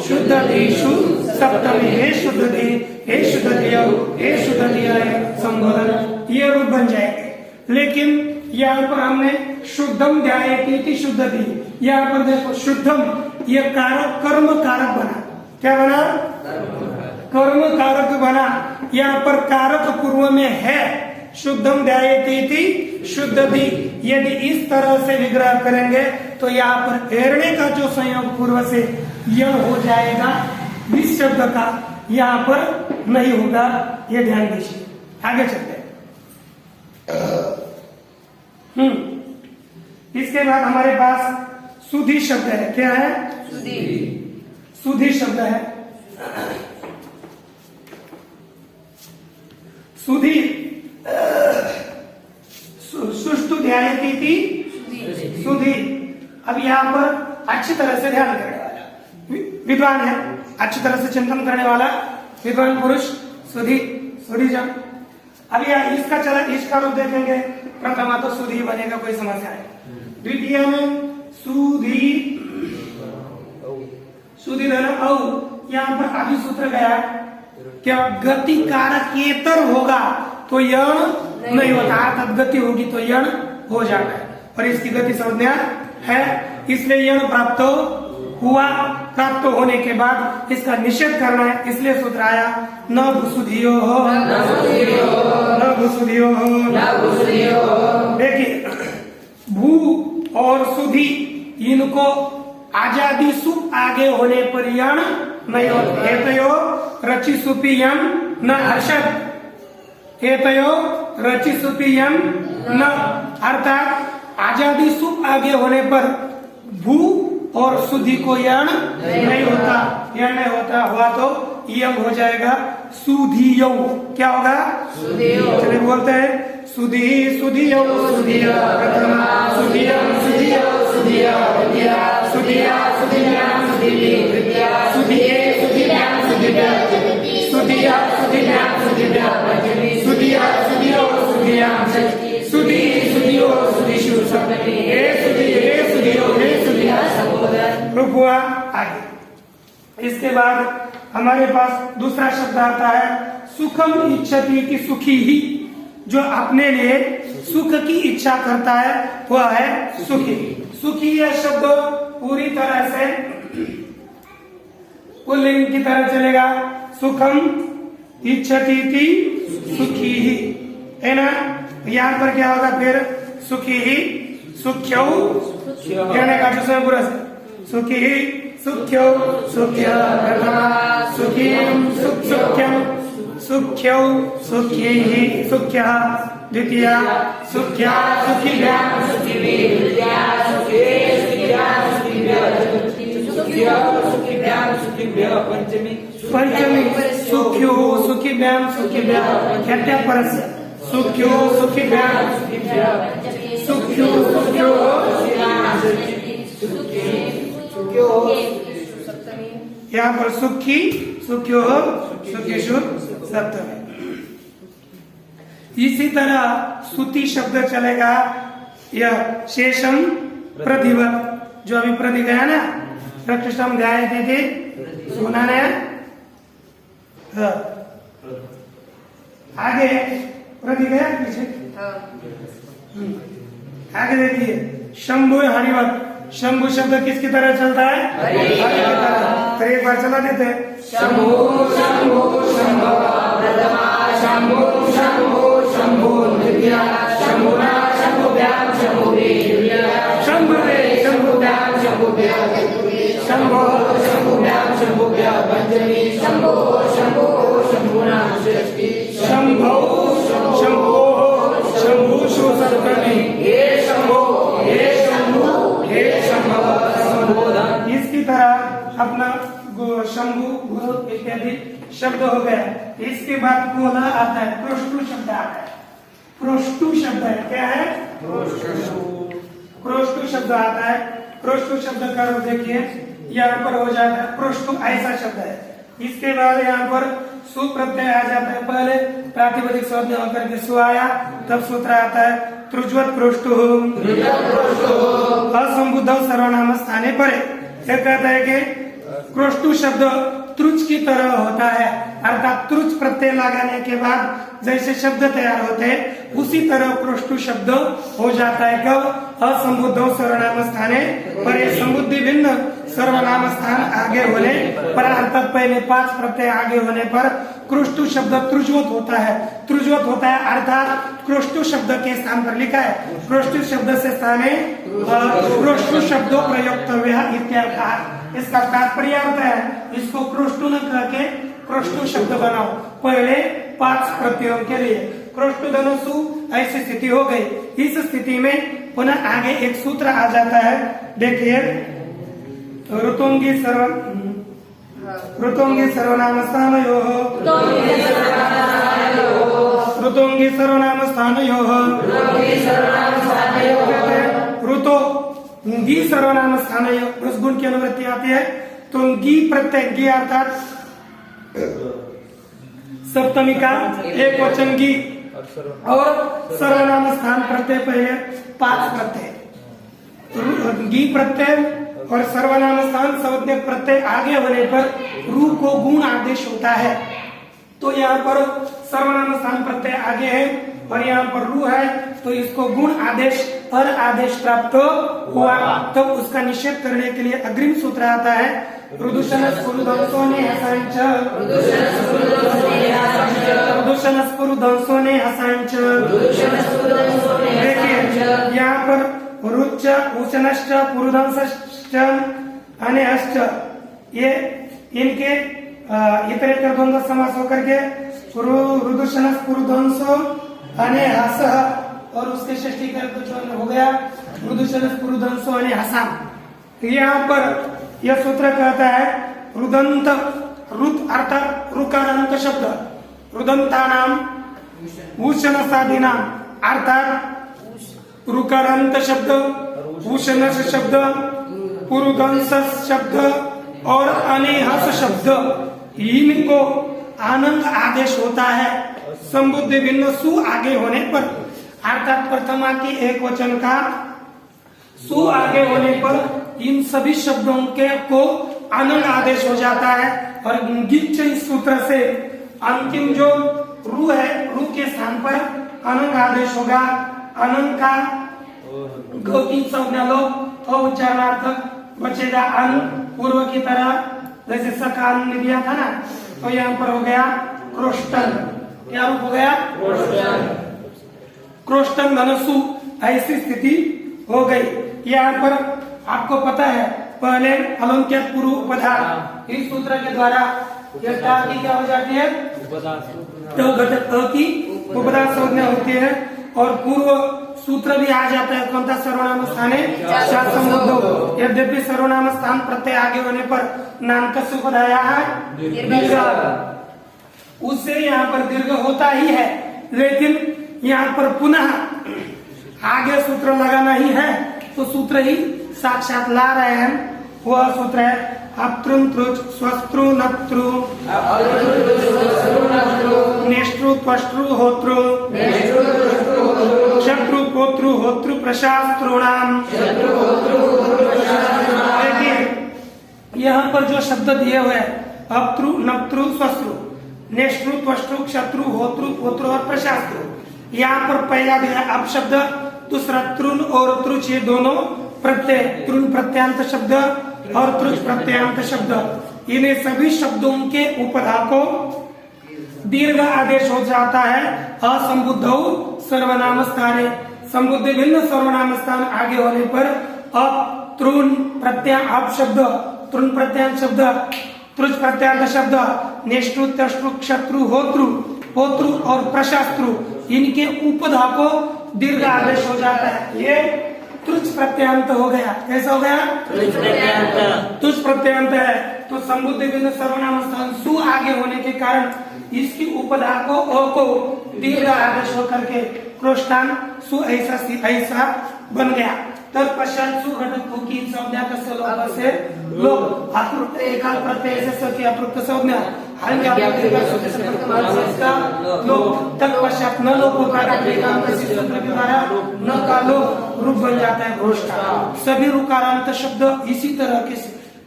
शुद्ध धीषु सप्तमी हे शुद्ध धी हे शुद्ध धियो हे शुद्ध धिया संबोधन, ये रूप बन जाएंगे। लेकिन यहाँ पर हमने शुद्धम ध्यायेति शुद्ध धी, यहाँ पर देखो शुद्धम ये कारक कर्म कारक बना, क्या बना कर्म कारक बना। यहाँ पर कारक पूर्व में है शुद्धम ध्यायेति शुद्ध धी, यदि इस तरह से विग्रह करेंगे तो यहाँ पर एरणे का जो संयोग पूर्व से यण हो जाएगा, इस शब्द का यहाँ पर नहीं होगा, ये ध्यान दीजिए। आगे चलते हैं। इसके बाद हमारे पास सुधी शब्द है, क्या है सुधी शब्द है। सुधी सुष्टु ध्यायेति सुधी। अब यहाँ पर अच्छी तरह से ध्यान करने वाला विद्वान है, अच्छी तरह से चिंतन करने वाला विद्वान पुरुष सुधी सुधी जब। अब यहाँ इसका चला इसका रूप देखेंगे, प्रथमा तो सुधी बनेगा, कोई समस्या नहीं। द्वितीय में सुधी सुधी धन औ, यहाँ पर अभी सूत्र गया क्या गति कारकेतर होगा तो यण नहीं होता, अर्थात गति होगी तो यण हो जाता है, और इसकी गति संज्ञा है, इसलिए यण प्राप्त हुआ। प्राप्त होने के बाद इसका निषेध करना है, इसलिए सूत्र आया न भूसुधियो हो न भूसुधियो हो। देखिए भू और सुधी इनको आजादी सुप आगे होने पर यण नहीं होता। हेतयो रचि सुपी यम न हर्षद, हेतयो रचि सुपी यम न, अर्थात आजादी सुप आगे होने पर भू और सुधी को यण नहीं होता, यण नहीं होता, हुआ तो यम हो जाएगा सुधियो। क्या होगा चलिए बोलते हैं सुधी सुधियो सुधिया प्रथमा सुधियम सुधियो सुधिया द्वितीया सुधिया सुधियाम सुधिया सुधिये सुधियाम सुधिया सुधिया सुधियाम सुधिया सुधिया सुधियो सुधियाम सुधी सुधियो सुधिषु सप्तमी हे सुधियो हे सुधिया संबोधन रूप हुआ। आगे इसके बाद हमारे पास दूसरा शब्द आता है सुखम इच्छति की सुखी ही, जो अपने लिए सुख की इच्छा करता है वह है सुखी। सुखी यह शब्द पूरी तरह से पुल्लिंग की तरह चलेगा, सुखम इच्छति सुखी ही, है ना। यहाँ पर क्या होगा फिर सुखी ही सुख्यौ, कहने का जो स्वयं पुरुष सुखी ही सुख्यौ सुख्य प्रथमा सुखीम सुख्यम सुख्यौ सुखी ही सुख्य द्वितीया सुख्या सुखीभ्याम पंचमी सुख्यो सुखीभ्याम सुखीभ्याम परस्य सुख्यो सुखीभ्याम सुख्यो सुख्यो यहाँ पर सुखी सुख्यो सुखेशु सप्तमी। इसी तरह सुति शब्द चलेगा, यह शेषम प्रतिवत, जो अभी प्रति गया ना, प्रकृष्टम ध्यायते थे सुना ने आगे प्रति गया पीछे आगे देखिए शंभु हरिवत शंभु शब्द किसकी तरह चलता है हरि की तरह तो एक बार चला देते हैं शंभु शंभु शंभु प्रथमा शंभु शंभु शंभु द्वितीया शंभुना शंभुभ्यां शंभुवीर्या शंभुवे शंभुभ्यां शंभुभ्या शंभो शंभुभ्यां शंभुभ्या पंचमी शंभो शंभो शंभुना षष्ठी शंभो शंभो शंभुषु सप्तमी हे शंभो हे शंभु हे शंभो संबोधन। इसकी तरह अपना शंभु गुरु इत्यादि शब्द हो गया। इसके बाद कोला आता है प्रोष्टु शब्द आता है। प्रोष्टु शब्द है क्या है प्रोष्टु शब्द आता है। प्रोष्टु शब्द का रूप देखिए यहाँ पर हो जाता है प्रोष्टु ऐसा शब्द है। इसके बाद यहाँ पर सु प्रत्यय आ जाता है। पहले प्रातिपदिक शब्द होकर के सु आया तब सूत्र आता है त्रुज्वत प्रोष्टु असंबुद्ध सर्वनाम स्थाने पर यह कहता है कि प्रोष्टु शब्द त्रुच की तरह होता है अर्थात त्रुच प्रत्यय लगाने के बाद जैसे शब्द तैयार होते हैं उसी तरह प्रोष्टु शब्द हो जाता है। कब असंबुद्ध सर्वनाम स्थाने पर संबुद्धि भिन्न सर्वनाम स्थान आगे होने पर अर्थात पहले 5 प्रत्यय आगे होने पर क्रोष्टु शब्द त्रुजवत होता है। त्रुजवत होता है अर्थात क्रोष्टु शब्द के स्थान पर लिखा है क्रोष्टु शब्द से स्थाने क्रोष्टु शब्दों प्रयोक्तव्य इत्यादि। इसका तात्पर्य होता है इसको क्रोष्टु न करके क्रोष्टु शब्द बनाओ पहले 5 प्रत्ययों के लिए। क्रोष्टु धनुषु ऐसी स्थिति हो गई। इस स्थिति में पुनः आगे एक सूत्र आ जाता है। देखिए ऋतुंगी सर्वनाम स्थानयोः ऋतुंगी सर्वनाम स्थानयोः ऋतो गी सर्वनाम स्थानयोः उस गुण की अनुवृत्ति आती है तो गी प्रत्यय गी अर्थात सप्तमी का एक वचन गी और सर्वनाम स्थान प्रत्यय पहले 5 प्रत्यय गी प्रत्यय और सर्वनाम स्थान संज्ञक प्रत्यय आगे होने पर रू को गुण आदेश होता है। तो यहाँ पर सर्वनाम स्थान प्रत्यय आगे है और यहाँ पर रू है तो इसको गुण आदेश और आदेश प्राप्त हुआ। तब उसका निषेध करने के लिए अग्रिम सूत्र आता है रुदुषण स्फुरुदंसोने हसांच देखिए यहाँ पर रुच्च उचनश्च पुरुदंसश्च अनेश्च ये इनके इतरेतर द्वंद्व समास होकर के रुदुषण स्फुरुदंसो अनेहस और उसके षष्ठी का जो हो गया रुदुषण स्फुरुदंसो अनेहसाम। यहाँ पर यह सूत्र कहता है रुदंत रुत अर्थात रुकारांत शब्द रुदंता नाम भूषण साधीना अर्थात रुकारांत शब्द भूषण शब्द पुरुदंस शब्द और अनेहस शब्द इनको आनंद आदेश होता है संबुद्धि भिन्न सु आगे होने पर अर्थात प्रथमा की एक वचन का सु आगे होने पर इन सभी शब्दों के को आनंद आदेश हो जाता है और गिच्छ इस सूत्र से अंतिम जो रू है रू के स्थान पर आनंद आदेश होगा। आनंद का गौतीन संज्ञा लो तो उच्चारणार्थक बचेगा अन पूर्व की तरह जैसे सकान ने दिया था ना तो यहाँ पर हो गया क्रोष्टन। क्या रूप हो गया क्रोष्टन धनुषु ऐसी स्थिति हो गई। यहाँ पर आपको पता है पहले अलंकृत पूर्व उपधार इस सूत्र के द्वारा की क्या हो जाती है तो घटक की उपधार संज्ञा होती है और पूर्व सूत्र भी आ जाता है कौन सा सर्वनाम स्थाने संबुद्ध। यद्यपि सर्वनाम स्थान प्रत्यय आगे होने पर नाम का उपधाया है उससे यहाँ पर दीर्घ होता ही है लेकिन यहाँ पर पुनः आगे सूत्र लगाना ही है तो सूत्र ही साक्षात ला रहे हैं। वह सूत्र है अप्तृन त्रुच स्वस्त्रु नत्रु नेष्ट्रु त्वष्ट्रु होत्रु शत्रु पोत्रु होत्रु प्रशास्त्रुणाम। देखिए यहाँ पर जो शब्द दिए हुए हैं अपत्रु, नप्त्रु, स्वश्रु, नेष्ट्रु, त्वष्ट्रु, क्षत्रु, होत्रु, पोत्रु और प्रशास्त्रु। यहाँ पर पहला दिया अपशब्द, दूसरा तृण और त्रुच, ये दोनों प्रत्यय, तृण प्रत्यांत शब्द और त्रुच प्रत्यांत शब्द, इन्हें सभी शब्दों के उपधा को दीर्घ आदेश हो जाता है असंबुद्ध सर्वनाम स्थाने। संबुद्ध भिन्न सर्वनाम स्थान आगे होने पर अप, तृण प्रत्यांत अपशब्द, तृण प्रत्यांत शब्द, त्रुच प्रत्यांत शब्द, नेष्ट्रु, त्वष्ट्रु, क्षत्रु, होत्रु, पोत्रु और प्रशास्त्रु, इनके उपधा को दीर्घ आदेश हो जाता है। ये तुच्छ प्रत्यांत हो गया। कैसा हो गया? तुच्छ प्रत्यांत है। तो संबुद्ध भिन्न सर्वनाम स्थान सु आगे होने के कारण इसकी उपधा को अ को दीर्घ आदेश होकर के क्रोष्टान सु ऐसा बन गया। तत्पश्चात सु घटक की संज्ञा कस्य लोप से लोप अप्रुक्त एकाल प्रत्यय से सकी अप्रुक्त संज्ञा लोप। तत्पश्चात न लोप सूत्र के द्वारा न का लोप रूप बन जाता है घोषणा। सभी रुकारांत शब्द इसी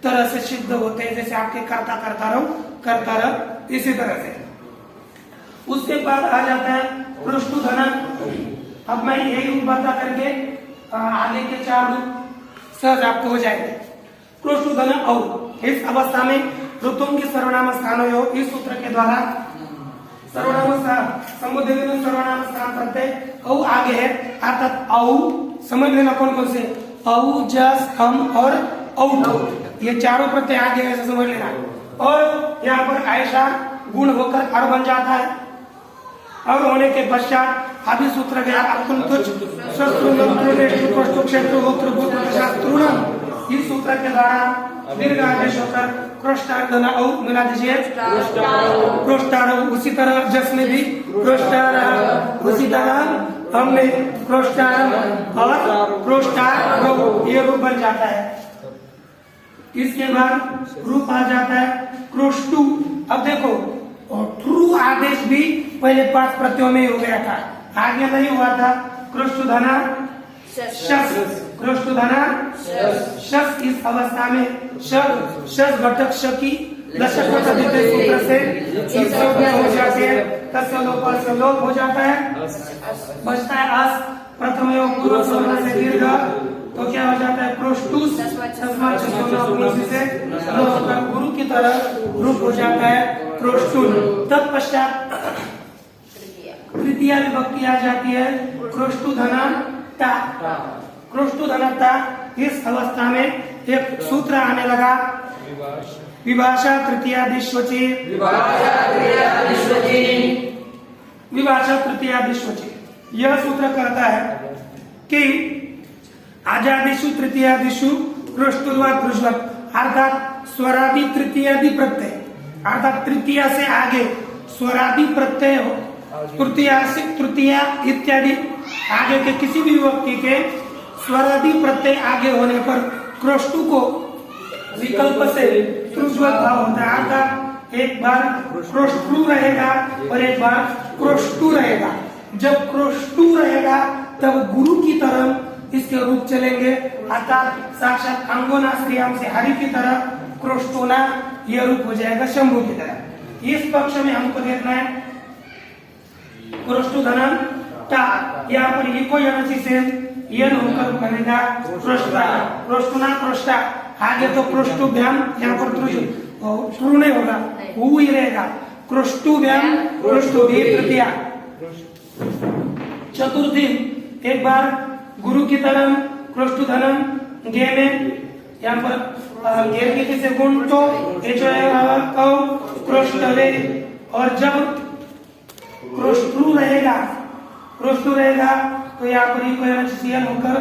तरह से सिद्ध होते हैं, जैसे आपके करता रहो इसी तरह से। उसके बाद आ जाता है पृष्ठुधन। अब मैं यही रूप बता करके आगे के 4 रूप सहज आपको हो जाएंगे। पृष्ठुधन और इस अवस्था में ऋतुओं के सर्वनाम स्थान हो, इस सूत्र के द्वारा सर्वनाम स्थान संबुद्ध सर्वनाम स्थान प्रत्यय औ आगे है, अर्थात औ समझ लेना कौन कौन से औ, जस, हम और औ, ये चारों प्रत्यय आगे है, ऐसा समझ लेना। और यहाँ पर ऐसा गुण होकर अर बन जाता है। और होने के पश्चात अभी सूत्र गया इस सूत्र के द्वारा दीर्घ आदेश होकर क्रोष्टार मिला दीजिए क्रोष्टार। उसी तरह जस में भी क्रोष्टार, उसी तरह हमने क्रोष्टार और क्रोष्टार ये रूप बन जाता है। इसके बाद रूप आ जाता है क्रोष्टु। अब देखो ट्रू आदेश भी पहले 5 प्रत्ययों में हो गया था, आगे नहीं हुआ था। क्रोष्टुधना शस, क्रोष्टुधना शस, इस अवस्था में शस घटक श की दशक सूत्र से इस हो जाते हैं, तस्य लोप हो जाता है। बचता है अस, प्रथम पूर्व से दीर्घ, तो क्या हो जाता है क्रोष्टुस, से गुरु की तरह रूप हो जाता है क्रोष्टुन। तत्पश्चात तृतीया विभक्ति आ जाती है क्रोष्टुधनता। क्रोष्टुधनता इस अवस्था में एक सूत्र आने लगा विभाषा तृतीयादिश्वचि, विभाषा तृतीयादिश्वचि। यह सूत्र कहता है कि आजादिषु तृतीयादिषु क्रोष्टुर्वत् पुरुषवत्, अर्थात स्वरादि तृतीयादि प्रत्यय, अर्थात तृतीया से आगे स्वरादि प्रत्यय हो, तृतीया इत्यादि आगे के किसी भी विभक्ति के स्वरादि प्रत्यय आगे होने पर क्रोष्टु को विकल्प से त्रुजवत भाव होता है। अर्थात एक बार क्रोष्टु रहेगा और एक बार क्रोष्टु रहेगा। जब क्रोष्टु रहेगा तब गुरु की तरह इसके रूप चलेंगे, अर्थात साक्षात अंगोना श्रीयाम से हरि की तरह क्रोष्टोना यह रूप हो जाएगा शंभु की तरह। इस पक्ष में हमको देखना है क्रोष्टुधनम टा, यहाँ पर इको यनसी से यन होकर बनेगा क्रोष्टा, क्रोष्टुना क्रोष्टा। आगे तो क्रोष्टुभ्याम, यहाँ पर ट्रू नहीं होगा, वो ही रहेगा क्रोष्टुभ्याम क्रोष्टुभि तृतीया। चतुर्थी एक बार गुरु की तरह क्रोष्टुधनम गे में, यहाँ पर गे के किसे गुण तो ये जो है क्रोष्टवे। और जब क्रोष्टु रहेगा तो यहाँ पर होकर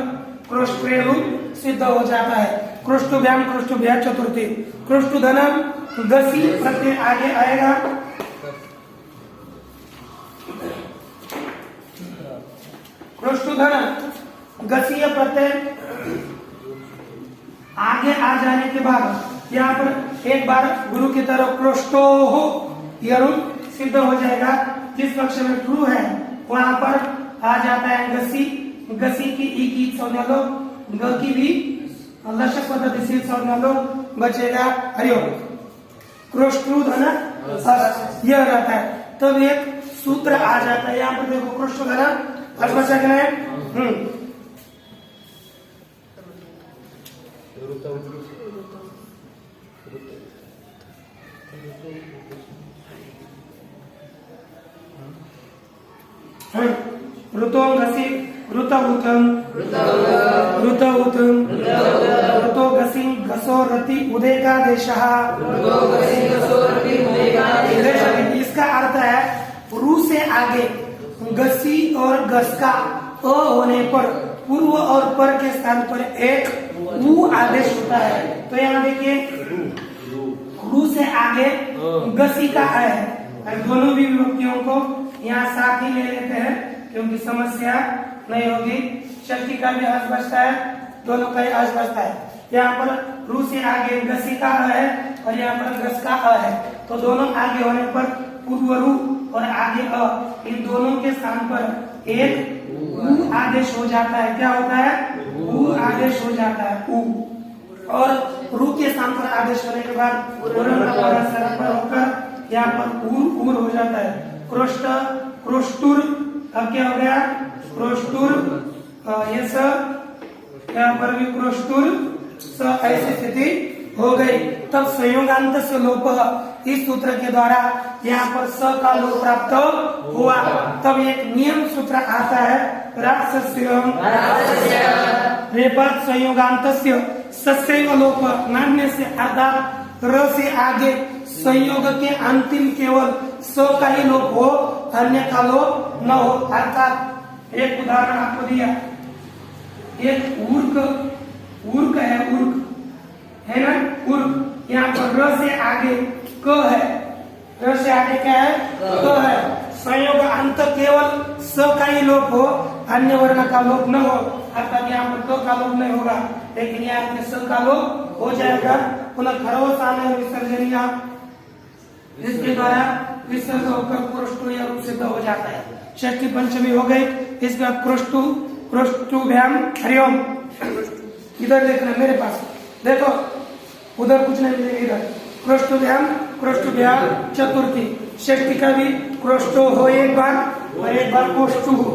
क्रोष्टे रूप सिद्ध हो जाता है। क्रोष्टुभ्याम क्रोष्टुभ्या चतुर्थी। क्रोष्टुधनम गसी प्रत्यय आगे आएगा, क्रोष्टुधन गसीय प्रत्यय आगे आ जाने के बाद यहाँ पर एक बार गुरु की तरफ क्रोष्टो हो यह रूप सिद्ध हो जाएगा। जिस पक्ष में ट्रू है वहां पर आ जाता है गसी, गसी की ई की संज्ञा लो, ग की भी लशक पद्धति से संज्ञा लो, बचेगा हरिओम क्रोष्टु धन अस, यह रहता है। तब एक सूत्र आ जाता है, यहाँ पर देखो क्रोष्टु धन अस बचा के नहीं। ऋतों घसी ऋतभूतम ऋतभूतम ऋतो घसी घसो रति उदेकादेशः। इसका अर्थ है रू से आगे घसी और घस का अ होने पर पूर्व और पर के स्थान पर एक ऊ आदेश होता है। तो यहाँ देखिए रू से आगे घसी का है, दोनों भी विभक्तियों को यहाँ साथ ही ले लेते हैं क्योंकि समस्या नहीं होगी। षष्ठी का भी हर्ष बचता है, दोनों का ही हर्ष बचता है। यहाँ पर रू से आगे घसी का अ है और यहाँ पर घस का अ है, तो दोनों आगे होने पर पूर्व रू और आगे अ, इन दोनों के स्थान पर एक ऊ आदेश हो जाता है। क्या होता है? ऊ आदेश हो जाता है। ऊ और रू के स्थान पर आदेश होने के बाद होकर यहाँ पर ऊर ऊर हो जाता है। क्रोष्ट क्रोष्टुर, अब क्या हो गया? क्रोष्टुर, ये स यहाँ पर भी क्रोष्टुर स, ऐसी स्थिति हो गई। तब संयोगांत से लोप, इस सूत्र के द्वारा यहाँ पर स का लोप प्राप्त हुआ। तब एक नियम सूत्र आता है राक्षस्य रेपत संयोगांत सस्यैव लोप, नान्य से अर्थात र से आगे संयोग के अंतिम केवल स का ही लोप हो, अन्य का लोप न हो। अर्थात एक उदाहरण आपको दिया, एक उर्क है, उर्क है ना, उर्क। यहाँ पर र से आगे क है, र से आगे क्या है? क है। संयोग अंत केवल स का ही लोप हो, अन्य वर्ण का लोप न हो। अर्थात यहाँ पर क का लोप नहीं होगा, लेकिन यहाँ पे स का लोप हो जाएगा। पुनः खरोसान विसर्जनीय, इसके द्वारा विसर्ग होकर क्रोष्टु या रूप सिद्ध हो जाता है। षष्ठी पंचमी हो गई। इसके बाद क्रोष्टु क्रोष्टुभ्याम हरिओम। इधर देखना मेरे पास, देखो उधर कुछ नहीं मिलेगा, इधर क्रोष्टुभ्याम चतुर्थी। षष्ठी का भी क्रोष्टो हो एक बार और एक बार क्रोष्टु हो,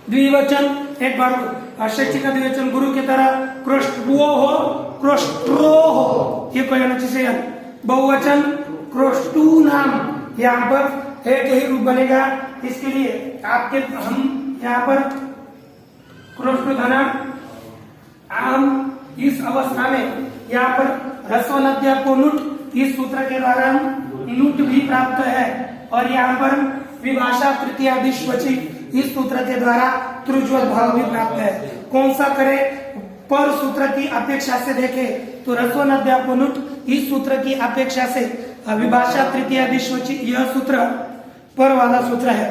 द्विवचन एक बार। षष्ठी का द्विवचन गुरु की तरह क्रोष्टुओ हो, क्रोष्ट्रो हो, ये कोई होना चाहिए। बहुवचन क्रोष्टु नाम, यहाँ पर एक ही रूप बनेगा। इसके लिए आपके हम यहाँ पर क्रोष्टु धना आम, इस अवस्था में यहाँ पर रसवनद्या नुट, इस सूत्र के द्वारा नुट भी प्राप्त है। और यहाँ पर विभाषा तृतीया दिश्वची, इस सूत्र के द्वारा त्रुज्वल भाव भी प्राप्त है। कौन सा करे? पर सूत्र की अपेक्षा से देखे तो रसवनद्या नुट इस सूत्र की अपेक्षा से विभाषा तृतीया दिश्वची, यह सूत्र पर वाला सूत्र है।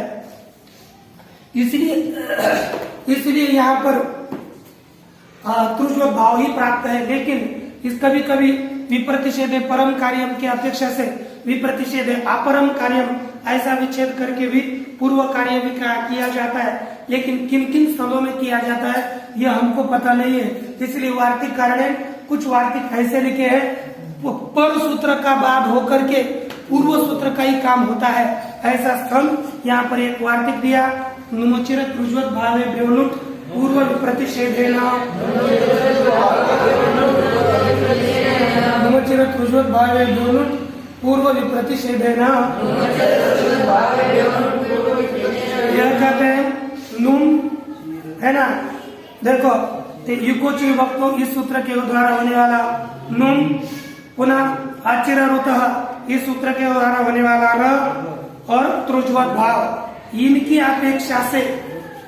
इसलिए यहाँ पर त्रुज्वल भाव ही प्राप्त है। लेकिन इस कभी कभी विप्रतिषेधे परम कार्यम की अपेक्षा से विप्रतिषेधे अपरम कार्यम, ऐसा विच्छेद करके भी पूर्व कार्य भी किया जाता है। लेकिन किन किन स्थलों में किया जाता है यह हमको पता नहीं है। इसलिए वार्तिक कारण कुछ वार्तिक ऐसे लिखे हैं, पर सूत्र का बाद होकर के पूर्व सूत्र का ही काम होता है। ऐसा स्थल यहाँ पर एक वार्तिक दिया, नुमचिर त्रुज्वल भावे ब्योनुट पूर्व विप्रतिषेधेना, नुमचिर त्रुज्वल भावे ब्योनुट पूर्व विप्रतिषेधेना। यह कहते हैं नुम, है ना। देखो युकोच विभक्तो, इस सूत्र के द्वारा होने वाला नुम, पुनः आचिरारुतः, इस सूत्र के द्वारा होने वाला र और त्रुज्वल भाव, इनकी अपेक्षा से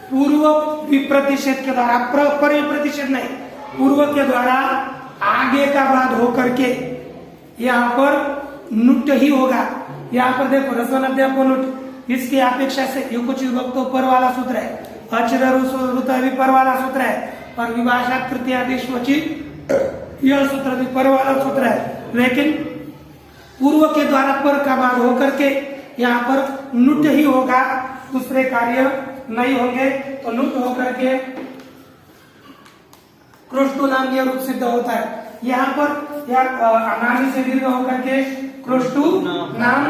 पूर्व विप्रतिषेध के द्वारा, पर विप्रतिषेध नहीं, पूर्व के द्वारा आगे का बाद होकर के यहाँ पर नुट ही होगा। यहाँ पर देखो रसवनद्या नुट, इसकी अपेक्षा से युकोच विभक्तो पर वाला सूत्र है, आचिरारुतः भी पर वाला सूत्र है, और विभाषा तृतीया दिश्वची यह सूत्र भी पर वाला सूत्र है। लेकिन पूर्व के द्वारा पर का बाद होकर के यहाँ पर नुट ही होगा, दूसरे कार्य नहीं होंगे। तो नुट होकर के क्रोष्टु नाम यह रूप सिद्ध होता है। यहाँ पर या नामी से दीर्घ होकर के क्रोष्टु नाम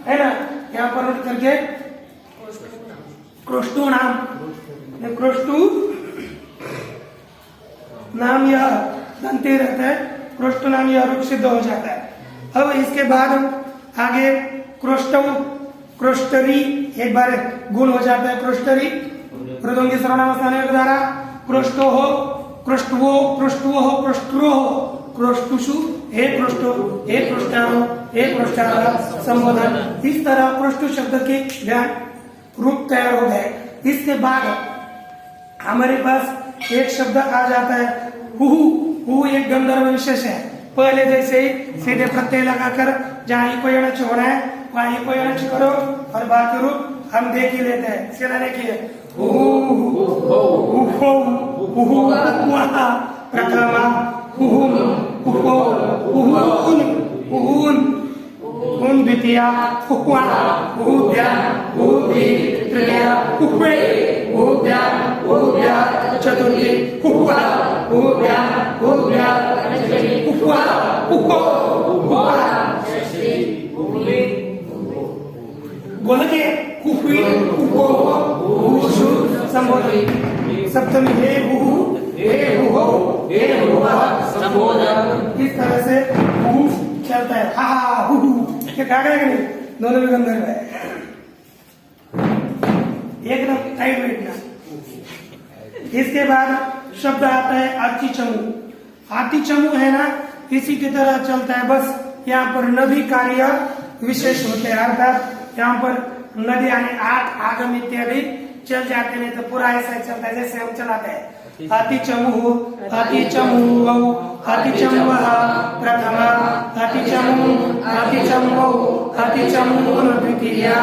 है ना, यहाँ पर उठ करके क्रोष्टु नाम, क्रोष्टु नाम यह दंते रहता है, क्रोष्टु नाम यह रूप सिद्ध हो जाता है। अब इसके बाद आगे क्रोष्टव क्रोष्टरी एक बार गुण हो जाता है, क्रोष्टरी मृदंगी सर्वनाम द्वारा क्रोष्टो हो क्रोष्टवो क्रोष्टवो हो क्रोष्टो हो क्रोष्टुषु हे क्रोष्टो हे क्रोष्टारो हे क्रोष्टारा संबोधन। इस तरह क्रोष्टु शब्द के ज्ञान रूप तैयार हो गए। इसके बाद हमारे पास एक शब्द आ जाता है हुहु। हुहु एक गंधर्व विशेष है। पहले जैसे ही सीधे प्रत्यय लगाकर जहाँ इको यण छोड़ा है वहाँ इको यण छोड़ो और बाकी रूप हम देख ही लेते हैं। सीधा देखिए प्रथमा हुहुम हुहो हुहुन हुहुन हुन द्वितीया हुहुआ हुहुभ्या हुहुभि तृतीया हुहुए हुहुभ्या हुहुभ्या चतुर्थी हुहुआ हुहुभ्या हुहुभ्या हुहुआ हुहो हुहुआ बोलोगे हुहुई हुहो हुहुषु संबोधन। सप्तमी हे हुहु हे हुहो हे हुआ संबोधन। इस तरह से हुहु चलता है। हा हा हुहु ये कागज नहीं, दोनों में गंधर्व है, एकदम टाइट बैठना। इसके बाद शब्द आता है आतिचमु। आतिचमु है ना, इसी की तरह चलता है, बस यहाँ पर नदी कार्य विशेष होते हैं, अर्थात यहाँ पर नदी यानी आठ आगम इत्यादि चल जाते, नहीं तो पूरा ऐसा चलता है जैसे हम चलाते हैं। अतिचमु अतिचमु अतिचमु प्रथमा अतिचमु अतिचमु अतिचमु द्वितीया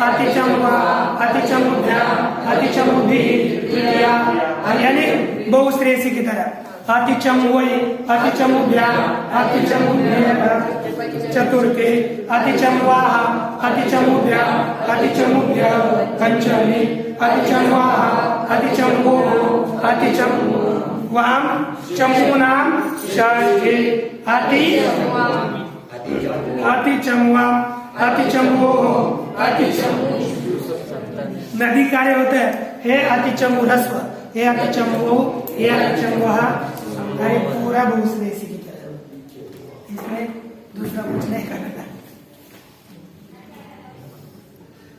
अतिचमु अतिचमुभ्या अतिचमुभि तृतीया, यानी बहुश्रेयसी की तरह। अतिचमुवै अतिचमुभ्या अतिचमुभ्यः चतुर्थी अतिचमुवाः अतिचमुभ्या अतिचमुभ्यः पंचमी अतिचमुवाः अतिचमुवोः अतिचमुवाम चमूनाम षष्ठी अतिचमुवाम अतिचमुवोः अतिचमु। नदी कार्य होते हैं हे अतिचमु ह्रस्व हे अतिचमुवो हे अतिचमुवः, पूरा बहुश्रेयसी की तरह, इसमें दूसरा कुछ नहीं करना।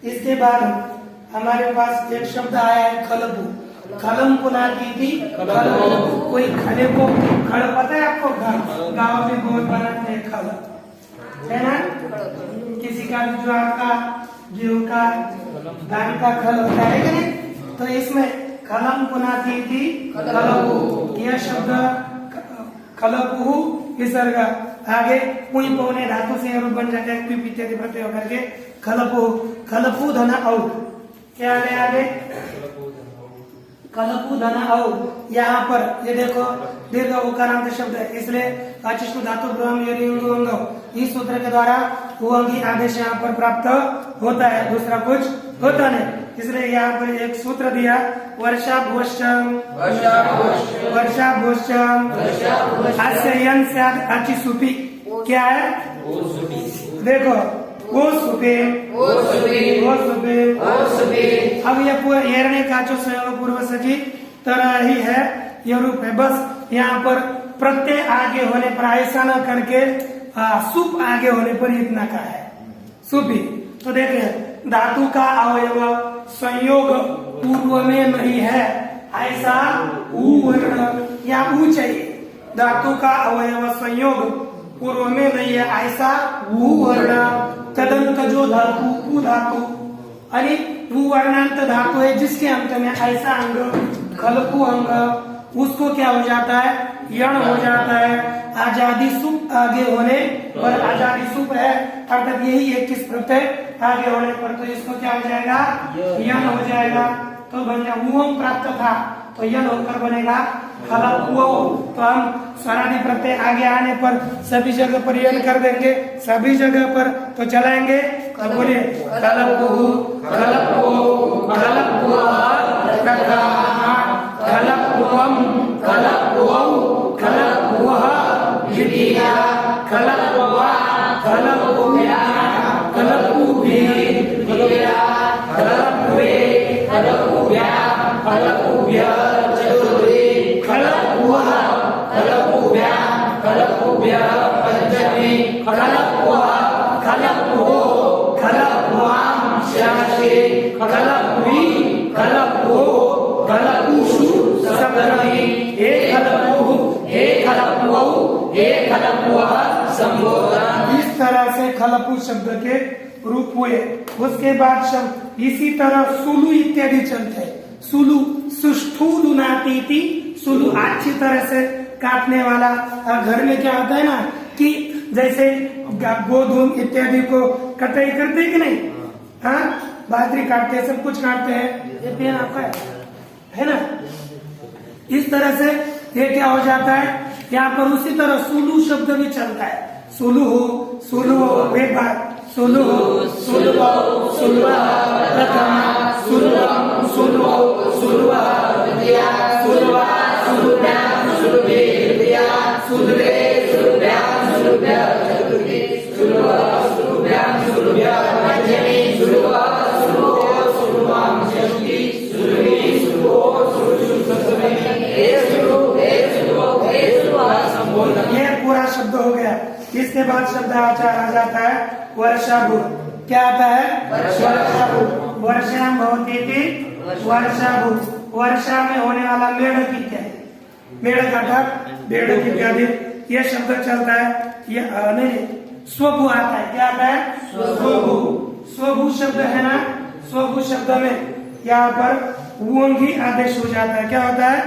इसके बाद हमारे पास एक शब्द आया है खलबू। खलम को नाती थी खलबू, कोई खले को खड़, पता है आपको गांव में बहुत बनाते हैं खल, है ना, किसी का ज्वार का गेहूं का धान का खल होता है कि नहीं, तो इसमें खलम को नाती थी खलबू, यह शब्द खलबू विसर्ग आगे पुई पौने धातु से रूप बन जाता है, क्यों इत्यादि प्रत्यय होकर के खलपू खलपू धन औ, क्या है आगे खलपू धन औ। यहाँ पर ये देखो दीर्घ उकारांत शब्द है, इसलिए अचिष्णु धातु ब्रह्म योनिंग इस सूत्र के द्वारा उंगी आदेश यहाँ पर प्राप्त होता है, दूसरा कुछ होता नहीं, इसलिए यहाँ पर एक सूत्र दिया वर्षा भोष्टम वर्षा भोष्टम हास्ययन से अच्छी सुपी, क्या है देखो वो सुपे वो सुपे। अब ये पूरा एरने काचो स्वयं पूर्व सजी तरह ही है, यह रूप है, बस यहाँ पर प्रत्यय आगे होने पर ऐसा न करके सुप आगे होने पर इतना का है सुपी। तो देखिए धातु का अवयव संयोग पूर्व में नहीं है, ऐसा ऊ वर्ण या ऊ चाहिए। धातु का अवयव संयोग पूर्व में नहीं है, ऐसा ऊ वर्ण। तदंत जो धातु ऊ धातु अरे ऊ वर्णांत धातु है जिसके अंत में ऐसा अंग खलपू अंग, उसको क्या हो जाता है यण हो जाता है। आजादी सुप आगे होने पर आजादी सुप है, अर्थात यही एक किस प्रत्यय आगे होने पर, तो इसको क्या हो जाएगा यण हो जाएगा। तो बन जाए उम प्राप्त था तो यण होकर बनेगा खलपू। तो हम स्वरादि प्रत्यय आगे आने पर सभी जगह पर यण कर देंगे, सभी जगह पर तो चलाएंगे। तो बोलिए खलपू खलपू खलपू खलपुवम खलपुवौ खलपुवः द्वितीया खलप्वः खलप्वो खलप्वां शासे खलप्वी खलप्वो खलपुषु सप्तमी हे खलपुः हे खलप्वौ हे खलप्वः संबोधन। इस तरह से खलपु शब्द के रूप हुए। उसके बाद शब्द इसी तरह सुलु इत्यादि चलते हैं। सुलु सुष्ठुलु नाती, सुलु अच्छी तरह से काटने वाला। और घर में क्या होता है ना कि जैसे गोधूम इत्यादि को कटाई करते कि नहीं, हाँ बाजरी काटते हैं, सब कुछ काटते हैं। ये पेन आपका है ना। इस तरह से ये क्या हो जाता है, यहाँ पर उसी तरह सुलु शब्द भी चलता है। सुलु हो एक बार सुलु सुलुवा प्रथमा सुलुवम सुलुवो सुलुवा द्वितीया सुलुवा सुलुभ्यां सुलुभे तृतीया सुलुभे सुलुभ्यां सुलुभ्य चतुर्थी सुलुवा सुलुभ्यां सुलुभ्य पंचमी सुलुवा सुलुवो सुलुवां षष्ठी सुलुवी सुलुवो सुलुषु सप्तमी हे सुलु हे सुलुवो हे सुलुवा संबोधन। ये पूरा शब्द हो गया। इसके बाद शब्द आ जाता है वर्षाभू। क्या आता है? वर्षाभू। वर्षा भवती थी वर्षाभू। वर्षा में होने वाला मेढक इत्यादि, मेढक अर्थात मेढक इत्यादि ये शब्द चलता है। ये नहीं स्वभू आता है। क्या आता है? स्वभू। स्वभू शब्द है ना, स्वभू शब्द में यहाँ पर उवंग ही आदेश हो जाता है। क्या होता है?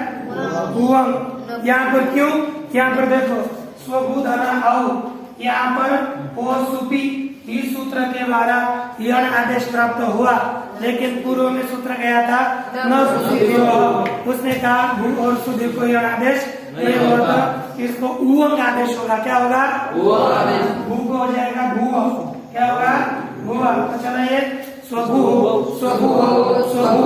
उवंग। यहाँ पर क्यों? यहाँ पर देखो स्वभू धना औ, यहाँ पर ओ सुपी इस सूत्र के द्वारा यण आदेश प्राप्त हुआ, लेकिन पूर्व में सूत्र गया था न सुधि। उसने कहा भू और सुधि को यण आदेश नहीं होगा, इसको उवंग आदेश होगा। क्या होगा? भू को हो जाएगा भू। क्या होगा? भूवा। तो चलिए स्वभू स्वभू स्वभू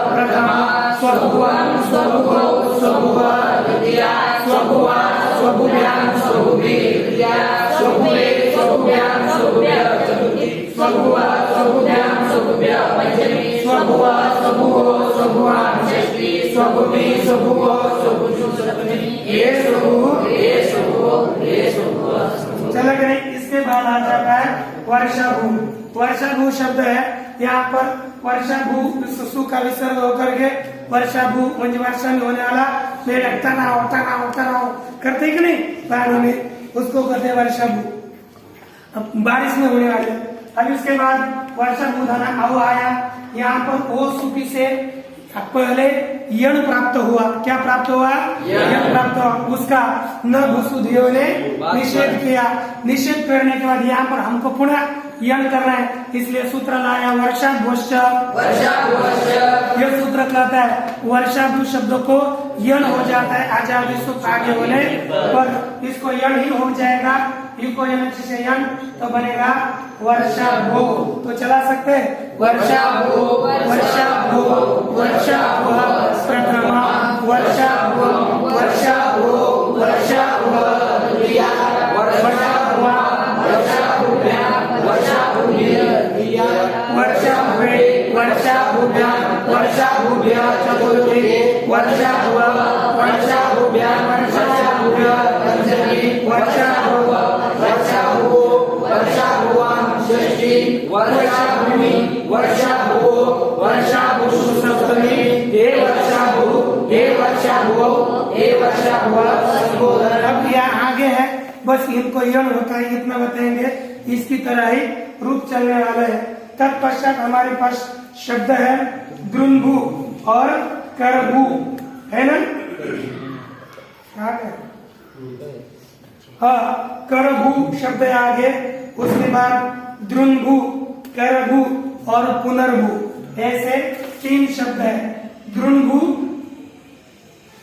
प्रथमा स्वभुवं स्वभुवो स्वभुवा द्वितीया स्वभुवा स्वभुभ्यां स्वभुवे तृतीया स्वभुवे स्वभुभ्यां स्वभुभ्य चतुर्थी स्वभुवा स्वभुभ्यां स्वभुभ्य पंचमी स्वभुवा स्वभुवो स्वभुवां षष्ठी स्वभुवी स्वभुवो स्वभुषु सप्तमी हे स्वभु हे स्वभुवो हे स्वभुवा। चला गए। इसके बाद आ जाता है वर्षाभू। वर्षाभू शब्द है। यहाँ पर वर्षाभू सु का विसर्ग होकर के वर्षाभू म्हणजे वर्षा में होने वाला मेढक तनाव तनाव तनाव करते कि नहीं प्राणों में, उसको कहते वर्षाभू। अब बारिश में होने वाले। अब इसके बाद वर्षाभू धना औ आया। यहाँ पर ओ सुपी से पहले यण प्राप्त हुआ। क्या प्राप्त हुआ? यण प्राप्त हुआ। उसका न भूसुधियों ने निषेध किया। निषेध करने के बाद यहाँ पर हमको पुनः यण करना है, इसलिए सूत्र लाया वर्षाभूश्च। यह सूत्र कहता है वर्षाभू शब्द को यण हो जाता है आजादी सुख आगे होने पर, इसको यण ही हो जाएगा। इको यण से यण तो बनेगा वर्षाभू। तो चला सकते हैं वर्षाभू वर्षाभू वर्षाभू प्रथमा वर्षाभू वर्षाभू वर्षाभू द्वितीया वर्षाभुवा वर्षाभुभ्यां वर्षाभुभ्य तृतीया वर्षाभुवे वर्षाभुभ्यां वर्षाभुभ्य चतुर्थी वर्षाभुवा वर्षाभुभ्यां वर्षाभुभ्य पंचमी वर्षाभुवा वर्षाभुवो वर्षाभुवां षष्ठी वर्षाभुवी वर्षाभुवो वर्षाभुषु सप्तमी हे वर्षाभु हे वर्षाभुवो हे वर्षाभुवा संबोधन। अब यहाँ आगे है, बस इनको यण होता है इतना बताएंगे। इसकी तरह ही रूप चलने वाला है। तत्पश्चात हमारे पास शब्द है द्रुंभू और करभू, है ना। हाँ करभू शब्द है आगे। उसके बाद द्रुंभू करभू और पुनर्भू, ऐसे 3 शब्द है। द्रुंभू,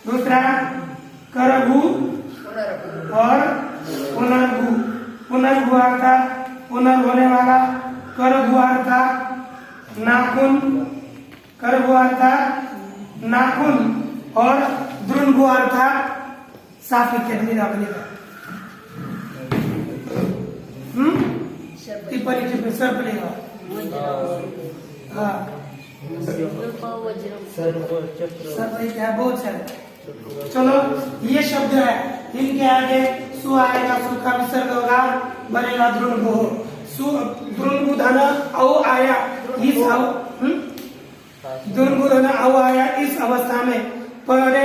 दूसरा करभू और पुनर्भू। पुनर्भू अर्थात पुनर् होने वाला, करभू अर्थात नाखून, करभू अर्थात नाखून और द्रुंभू अर्थात साफी के रखने का। टिप्पणी टिप्पणी सर्प लेगा। हाँ सर्प बहुत सारे। चलो ये शब्द है, इनके आगे सु आएगा, सु का विसर्ग होगा, बनेगा द्रुंगु। सु द्रुंगु धन औ आया, इस द्रुंगु धन औ आया, इस अवस्था में पहले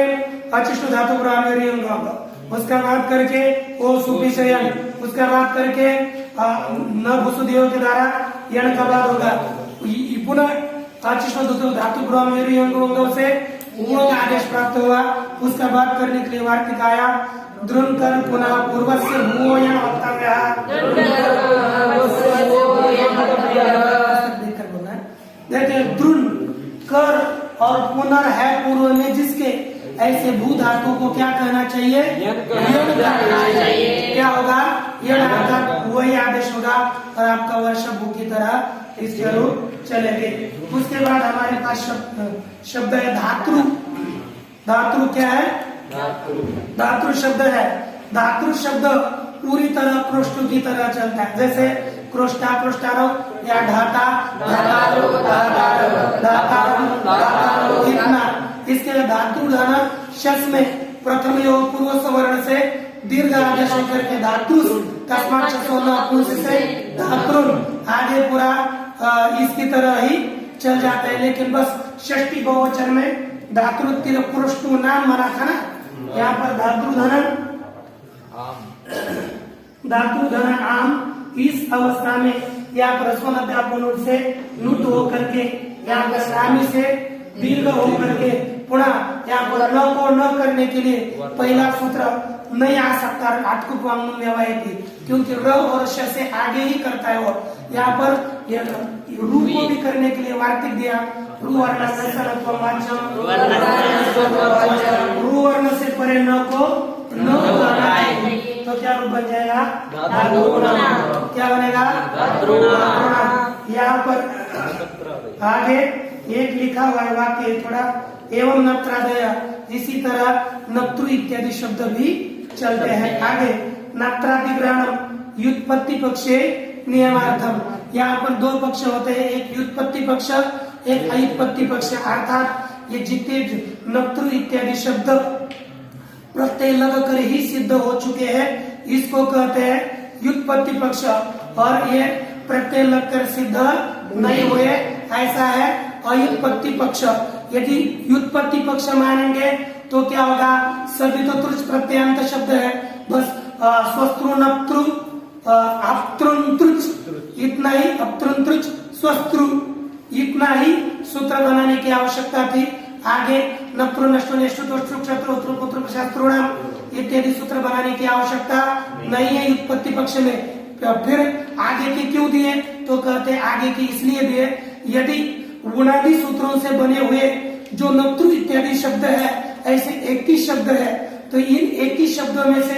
अचिष्ट धातु प्राणरी होगा, उसका बात करके ओ सुपिशयन, उसका बात करके न भूसुदेव के द्वारा यण का बाद होगा, पुनः अचिष्ट धातु प्राणरी होगा, उसे वो का आदेश प्राप्त हुआ। उसका बात करने के लिए वार्तिक आया, द्रुंकर पुनः पूर्वस्य भूयो यण वक्तव्य, देखकर बोलना है, देखिए द्रुन कर और पुनर् है पूर्व में जिसके, ऐसे भू धातु को क्या कहना चाहिए, क्या होगा, यण अर्थात वही आदेश होगा और आपका वर्षा भू की तरह इस जरूर चलेंगे। उसके बाद हमारे पास शब्द है धातु। धातु क्या है, धातु शब्द है। धातु शब्द पूरी तरह पृष्ठ की तरह चलता है, जैसे क्रोष्टा क्रोष्टारो या ढाता ढातारो ढातारो ढातारो, इतना। इसके धातु धन शस में प्रथम योग पूर्व सवर्ण से दीर्घ आदेश होकर के धातु तस्मात् शसो से धातुन आगे पूरा इसकी तरह ही चल जाता है, लेकिन बस षष्ठी बहुवचन में धातु तिर पुरुषु नाम मना था ना, यहाँ पर धातु धन आम, इस अवस्था में यहाँ पर स्वनद्यापन से नुट होकर के, यहाँ पर नामी से दीर्घ होकर के, पुनः यहाँ पर न को न करने के लिए पहला सूत्र नहीं आ सकता, आटकुप वांगमूल व्यवहार की, क्योंकि र और श से आगे ही करता है वो। यहाँ पर रू को भी करने के लिए वार्तिक दिया, रू वर्ण रू वर्ण से परे न को न करना है, तो क्या रूप बन जाएगा, क्या बनेगा, यहाँ पर आगे एक लिखा हुआ है वाक्य थोड़ा, एवं नत्रादय, इसी तरह नत्रु इत्यादि शब्द भी चलते हैं। आगे नत्रादिग्रहणम व्युत्पत्ति पक्षे नियमार्थम, यहाँ पर दो पक्ष होते हैं, एक व्युत्पत्ति पक्ष एक अयुत्पत्ति पक्ष, अर्थात ये जितने नत्रु इत्यादि शब्द प्रत्यय लग कर ही सिद्ध हो चुके हैं, इसको कहते हैं व्युत्पत्ति पक्ष, और ये प्रत्यय लग कर सिद्ध नहीं हुए, ऐसा है अयुत्पत्ति पक्ष। यदि व्युत्पत्ति पक्ष मानेंगे तो क्या होगा, सभी तो त्रुच प्रत्ययांत शब्द है, बस स्वस्त्रु नप्त्रु अपत्रुन त्रुच, इतना ही अपत्रुन त्रुच स्वस्त्रु, इतना ही सूत्र बनाने की आवश्यकता थी। आगे नप्त्रु नष्टो नेष्टु तोष्टु क्षत्रु उत्तरु पुत्र शास्त्रोणाम इत्यादि सूत्र बनाने की आवश्यकता नहीं है व्युत्पत्ति पक्ष में। फिर आगे के क्यों दिए, तो कहते आगे के इसलिए दिए, यदि गुणादि सूत्रों से बने हुए जो नत्रु इत्यादि शब्द है, ऐसे 21 शब्द है, तो इन 21 शब्दों में से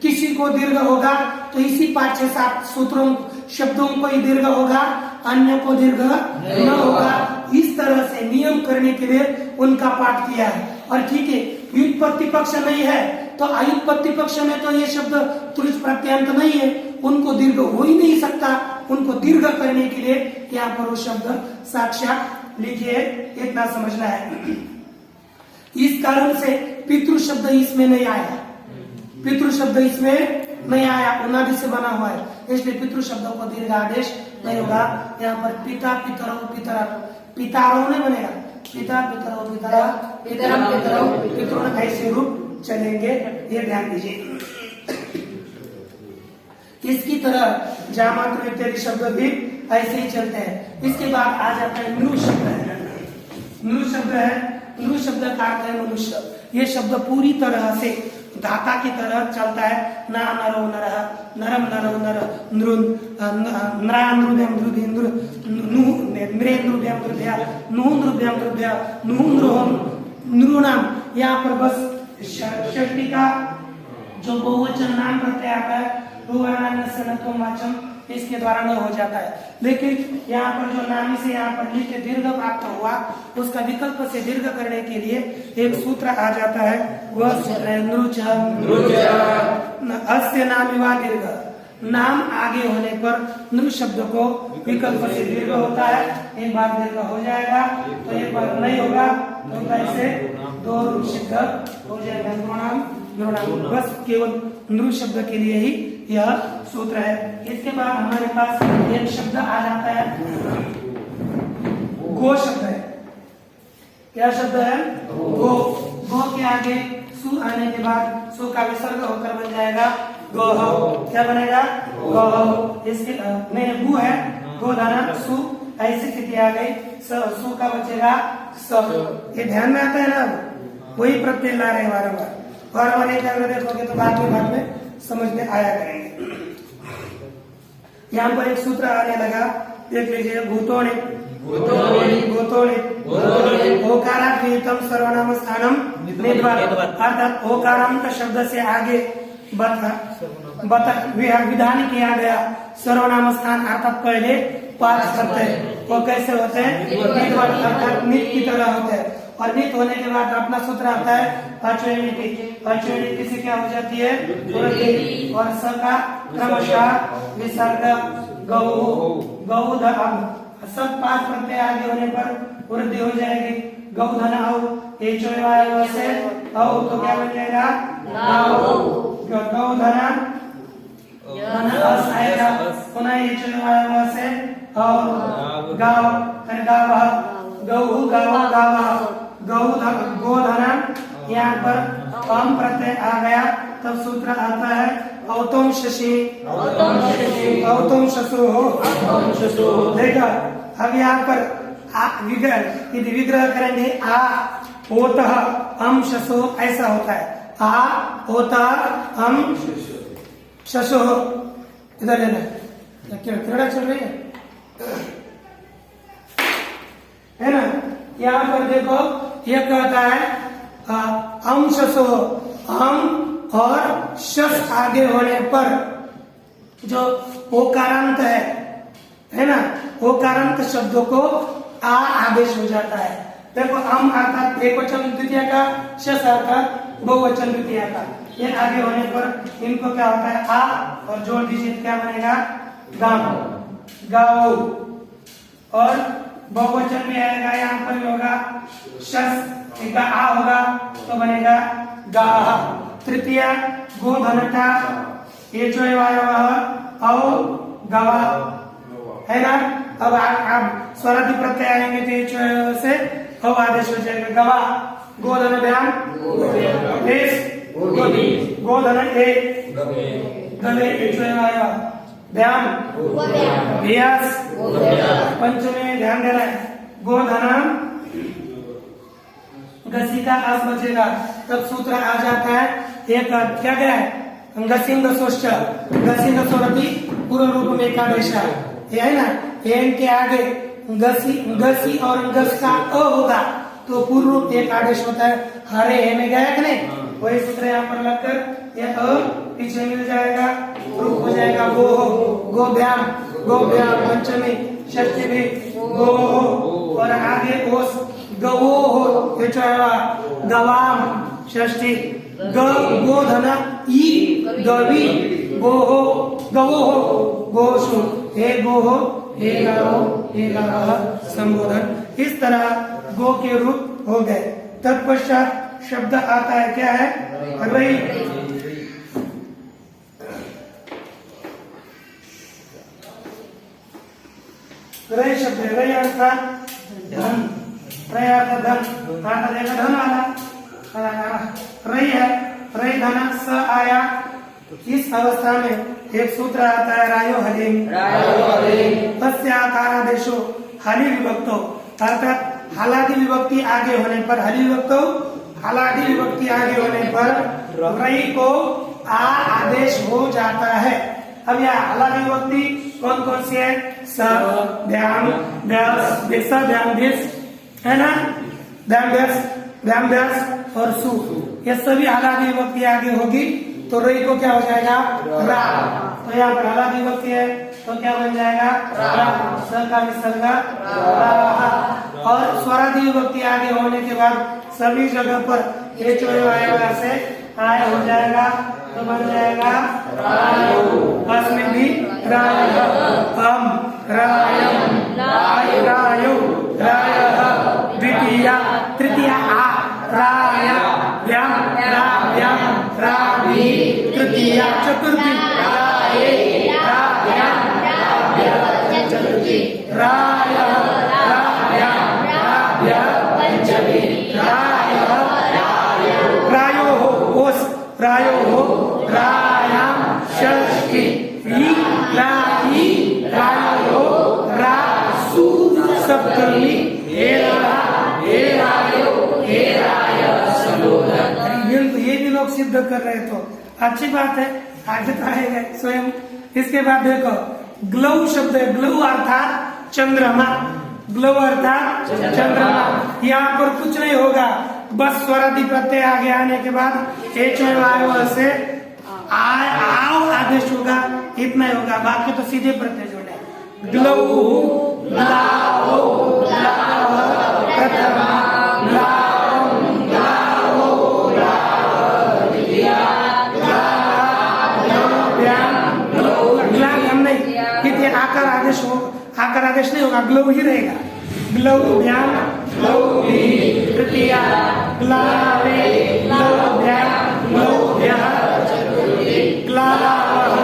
किसी को दीर्घ होगा तो इसी 5-6-7 सूत्रों शब्दों को ही दीर्घ होगा, अन्य को दीर्घ न होगा। इस तरह से नियम करने के लिए उनका पाठ किया है। और ठीक है, व्युत्पत्ति पक्ष नहीं है तो अयुत्पत्ति पक्ष में तो ये शब्द त्रुच प्रत्यंत नहीं है, उनको दीर्घ हो ही नहीं सकता, उनको दीर्घ करने के लिए यहाँ पर वो शब्द साक्षात लिखिए, इतना समझना है। इस कारण से पितृ शब्द इसमें नहीं आया, पितृ शब्द इसमें नहीं आया, उनादि से बना हुआ है, इसलिए पितृ शब्दों को दीर्घ आदेश नहीं होगा। यहाँ पर पिता पितरो पितरा, पितारो नहीं बनेगा, पिता पितरो पितरा पितरम पितरो पितरों ऐसे रूप चलेंगे, ये ध्यान दीजिए। इसकी तरह जामातृ इत्यादि शब्द भी ऐसे ही चलते हैं। इसके बाद आ जाता है नृ शब्द है। नृ शब्द है, नृ शब्द का अर्थ है मनुष्य। ये शब्द पूरी तरह से धाता की तरह चलता है, ना नरो नरः, नरम नरो नर, नृन नरा नृभ्यम नृभि नृ, नृ नृभ्यम नृभ्या, नु नृभ्यम नृभ्या, नु नृहम नृणाम। यहाँ पर बस षष्ठी का जो बहुवचन नाम प्रत्यय आता है वाचन, इसके द्वारा न हो जाता है, लेकिन यहाँ पर जो नामी से यहाँ पर नित्य दीर्घ प्राप्त हुआ, उसका विकल्प से दीर्घ करने के लिए एक सूत्र आ जाता है, वह सूत्र है नृच। अस्य नामिवा दीर्घ, नाम आगे होने पर नृ शब्द को विकल्प से दीर्घ होता है, एक बार दीर्घ हो जाएगा तो एक बार नहीं होगा, तो कैसे दो रूप सिद्ध हो जाएगा, नृणाम नृणाम। बस केवल नृ शब्द के लिए ही यह सूत्र है। इसके बाद हमारे पास एक शब्द आ जाता है, गो शब्द है। क्या शब्द है? गो। गो के आगे सु आने के बाद सु का विसर्ग होकर बन जाएगा गोह। क्या बनेगा? गोह। इसके में गु है, गो धना सु, ऐसी स्थिति आ गई, सु का बचेगा स। ये ध्यान में आता है ना, वही प्रत्यय ला रहे बार-बार एक अगर देखोगे तो बाद में समझ में आया करेंगे। यहाँ पर एक सूत्र आने लगा, देख लीजिए, भूतोणे ओकारात्म सर्वनाम स्थानम निद्वा, अर्थात ओकारांत शब्द से आगे विधान किया गया सर्वनाम स्थान, अर्थात पहले 5 प्रत्यय वो कैसे होते हैं? अर्थात नित की तरह होते हैं। और नित होने के बाद अपना सूत्र आता है अचुनिटी से क्या हो जाती है? वृद्धि। और स का क्रमशः विसर्ग गौ सब 5 प्रत्यय आगे होने पर वृद्धि हो जाएगी। गौ धन औ से औ तो क्या बन जाएगा? गौ धन आएगा, पुनः से और गाव गोधन। यहाँ पर अम प्रत्यय आ गया, तब सूत्र आता है औतम शशि औतम शशु। देखा, अब यहाँ पर यदि विग्रह करेंगे आ ओतः अम शशो, ऐसा होता है आ ओता अम शशो। इधर लेना, क्रीड़ा चल रही है ना। यहाँ पर देखो, यह कहता है अम शशो, अम और शस आगे होने पर जो ओकारांत है ना, ओकारांत शब्दों को आ आदेश हो जाता है। देखो, अम अर्थात एक वचन द्वितीय का, शस अर्थात बहुवचन द्वितीय का, ये आगे होने पर इनको क्या होता है? आ और जोड़ दीजिए, क्या बनेगा? गाओ। और बहुवचन में आएगा, यहाँ पर भी होगा शस, इनका आ होगा तो बनेगा गाह। तृतीय गोधनता, ये जो औ गवा है ना। अब आप स्वरादि प्रत्यय आएंगे तो ये से औ आदेश हो जाएगा गवा। गोधन व्याम गोधन ए गले व्याम व्यास। पंचमी ध्यान देना है, गोधन गसी का आस बचेगा, तब सूत्र आ जाता है एक क्या क्या है? गसिंग गसोश्च, गसिंग गसोरति पूर्व रूप में एकादेश है ना। एन के आगे गसी और गस का अ होगा तो पूर्व रूप एक आदेश होता है। हरे हे में गया कि नहीं, वही सूत्र यहाँ पर लगकर यह अ पीछे मिल जाएगा, रूप हो जाएगा गो व्याम पंचमी, षष्ठी भी गो, और आगे ओस गवो हो, गवाम षष्ठी, गोधन ई गवी गवो हो गोशु, हे गो हो हे गाव संबोधन। इस तरह गो के रूप हो गए। तत्पश्चात शब्द आता है, क्या है? रई। रई शब्द है, रई अर्थात धन, रई अर्थात धन, धन आला रई है, रई धन स आया। इस अवस्था में एक सूत्र आता है रायो हलिम, तस्य आकारादेशो हलि विभक्तो, अर्थात हलादि विभक्ति आगे होने पर हलि विभक्तो, हलादि विभक्ति आगे होने पर रई को आ आदेश हो जाता है। अब यह हलादि विभक्ति कौन कौन सी है? स, व्याम, व्यास, व्याम देश है ना, व्याम व्यास और सु, ये सभी हलादि विभक्ति आगे होगी तो रई को क्या हो जाएगा? रा। तो यहाँ पर हलादि विभक्ति है तो क्या बन जाएगा? रा। स का विसर्ग रा। और स्वरादि विभक्ति आगे होने के बाद सभी जगह पर ये चोया से आय हो जाएगा तो बन जाएगा रायो। में भी राय, हम रायम, रायो, राय, द्वितीया, तृतीया आ, राय, व्याम, राव्याम, रावी, तृतीया, रायः राभ्यां राभ्यः पंचमी रायः रायोः ओस रायोः रायां षष्ठी री रायोः रासु सप्तमी ये भी लोग सिद्ध कर रहे तो अच्छी बात है, आगे तो आएगा स्वयं। इसके बाद देखो ग्लव शब्द है, ग्लव अर्थात चंद्रमा, ग्लव अर्थात चंद्रमा। यहाँ पर कुछ नहीं होगा, बस स्वरादि प्रत्यय आगे आने के बाद एच वाय से आओ आदेश होगा, इतना ही होगा, बाकी तो सीधे प्रत्यय जोड़े। ग्लव ग्लावो ग्लाव प्रथमा आकार आदेश हो, आकार आदेश नहीं होगा, ग्लव ही रहेगा। ग्लव्याम ग्लव्यी तृतीया ग्लावे ग्लव्याम ग्लव्यः ग्लावः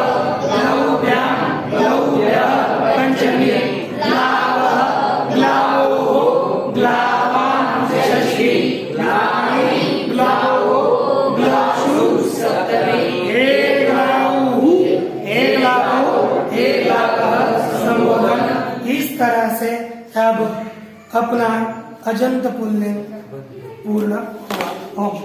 ग्लव्याम ग्लव्यः पंचमी ग्लावः ग्लावोः ग्लावां षष्ठी ग्लानि ग्लावो ग्लावसु सप्तमी संबोधन। इस तरह से अब अपना अजंत पुल्लिंग पूर्ण हुआ। ओम।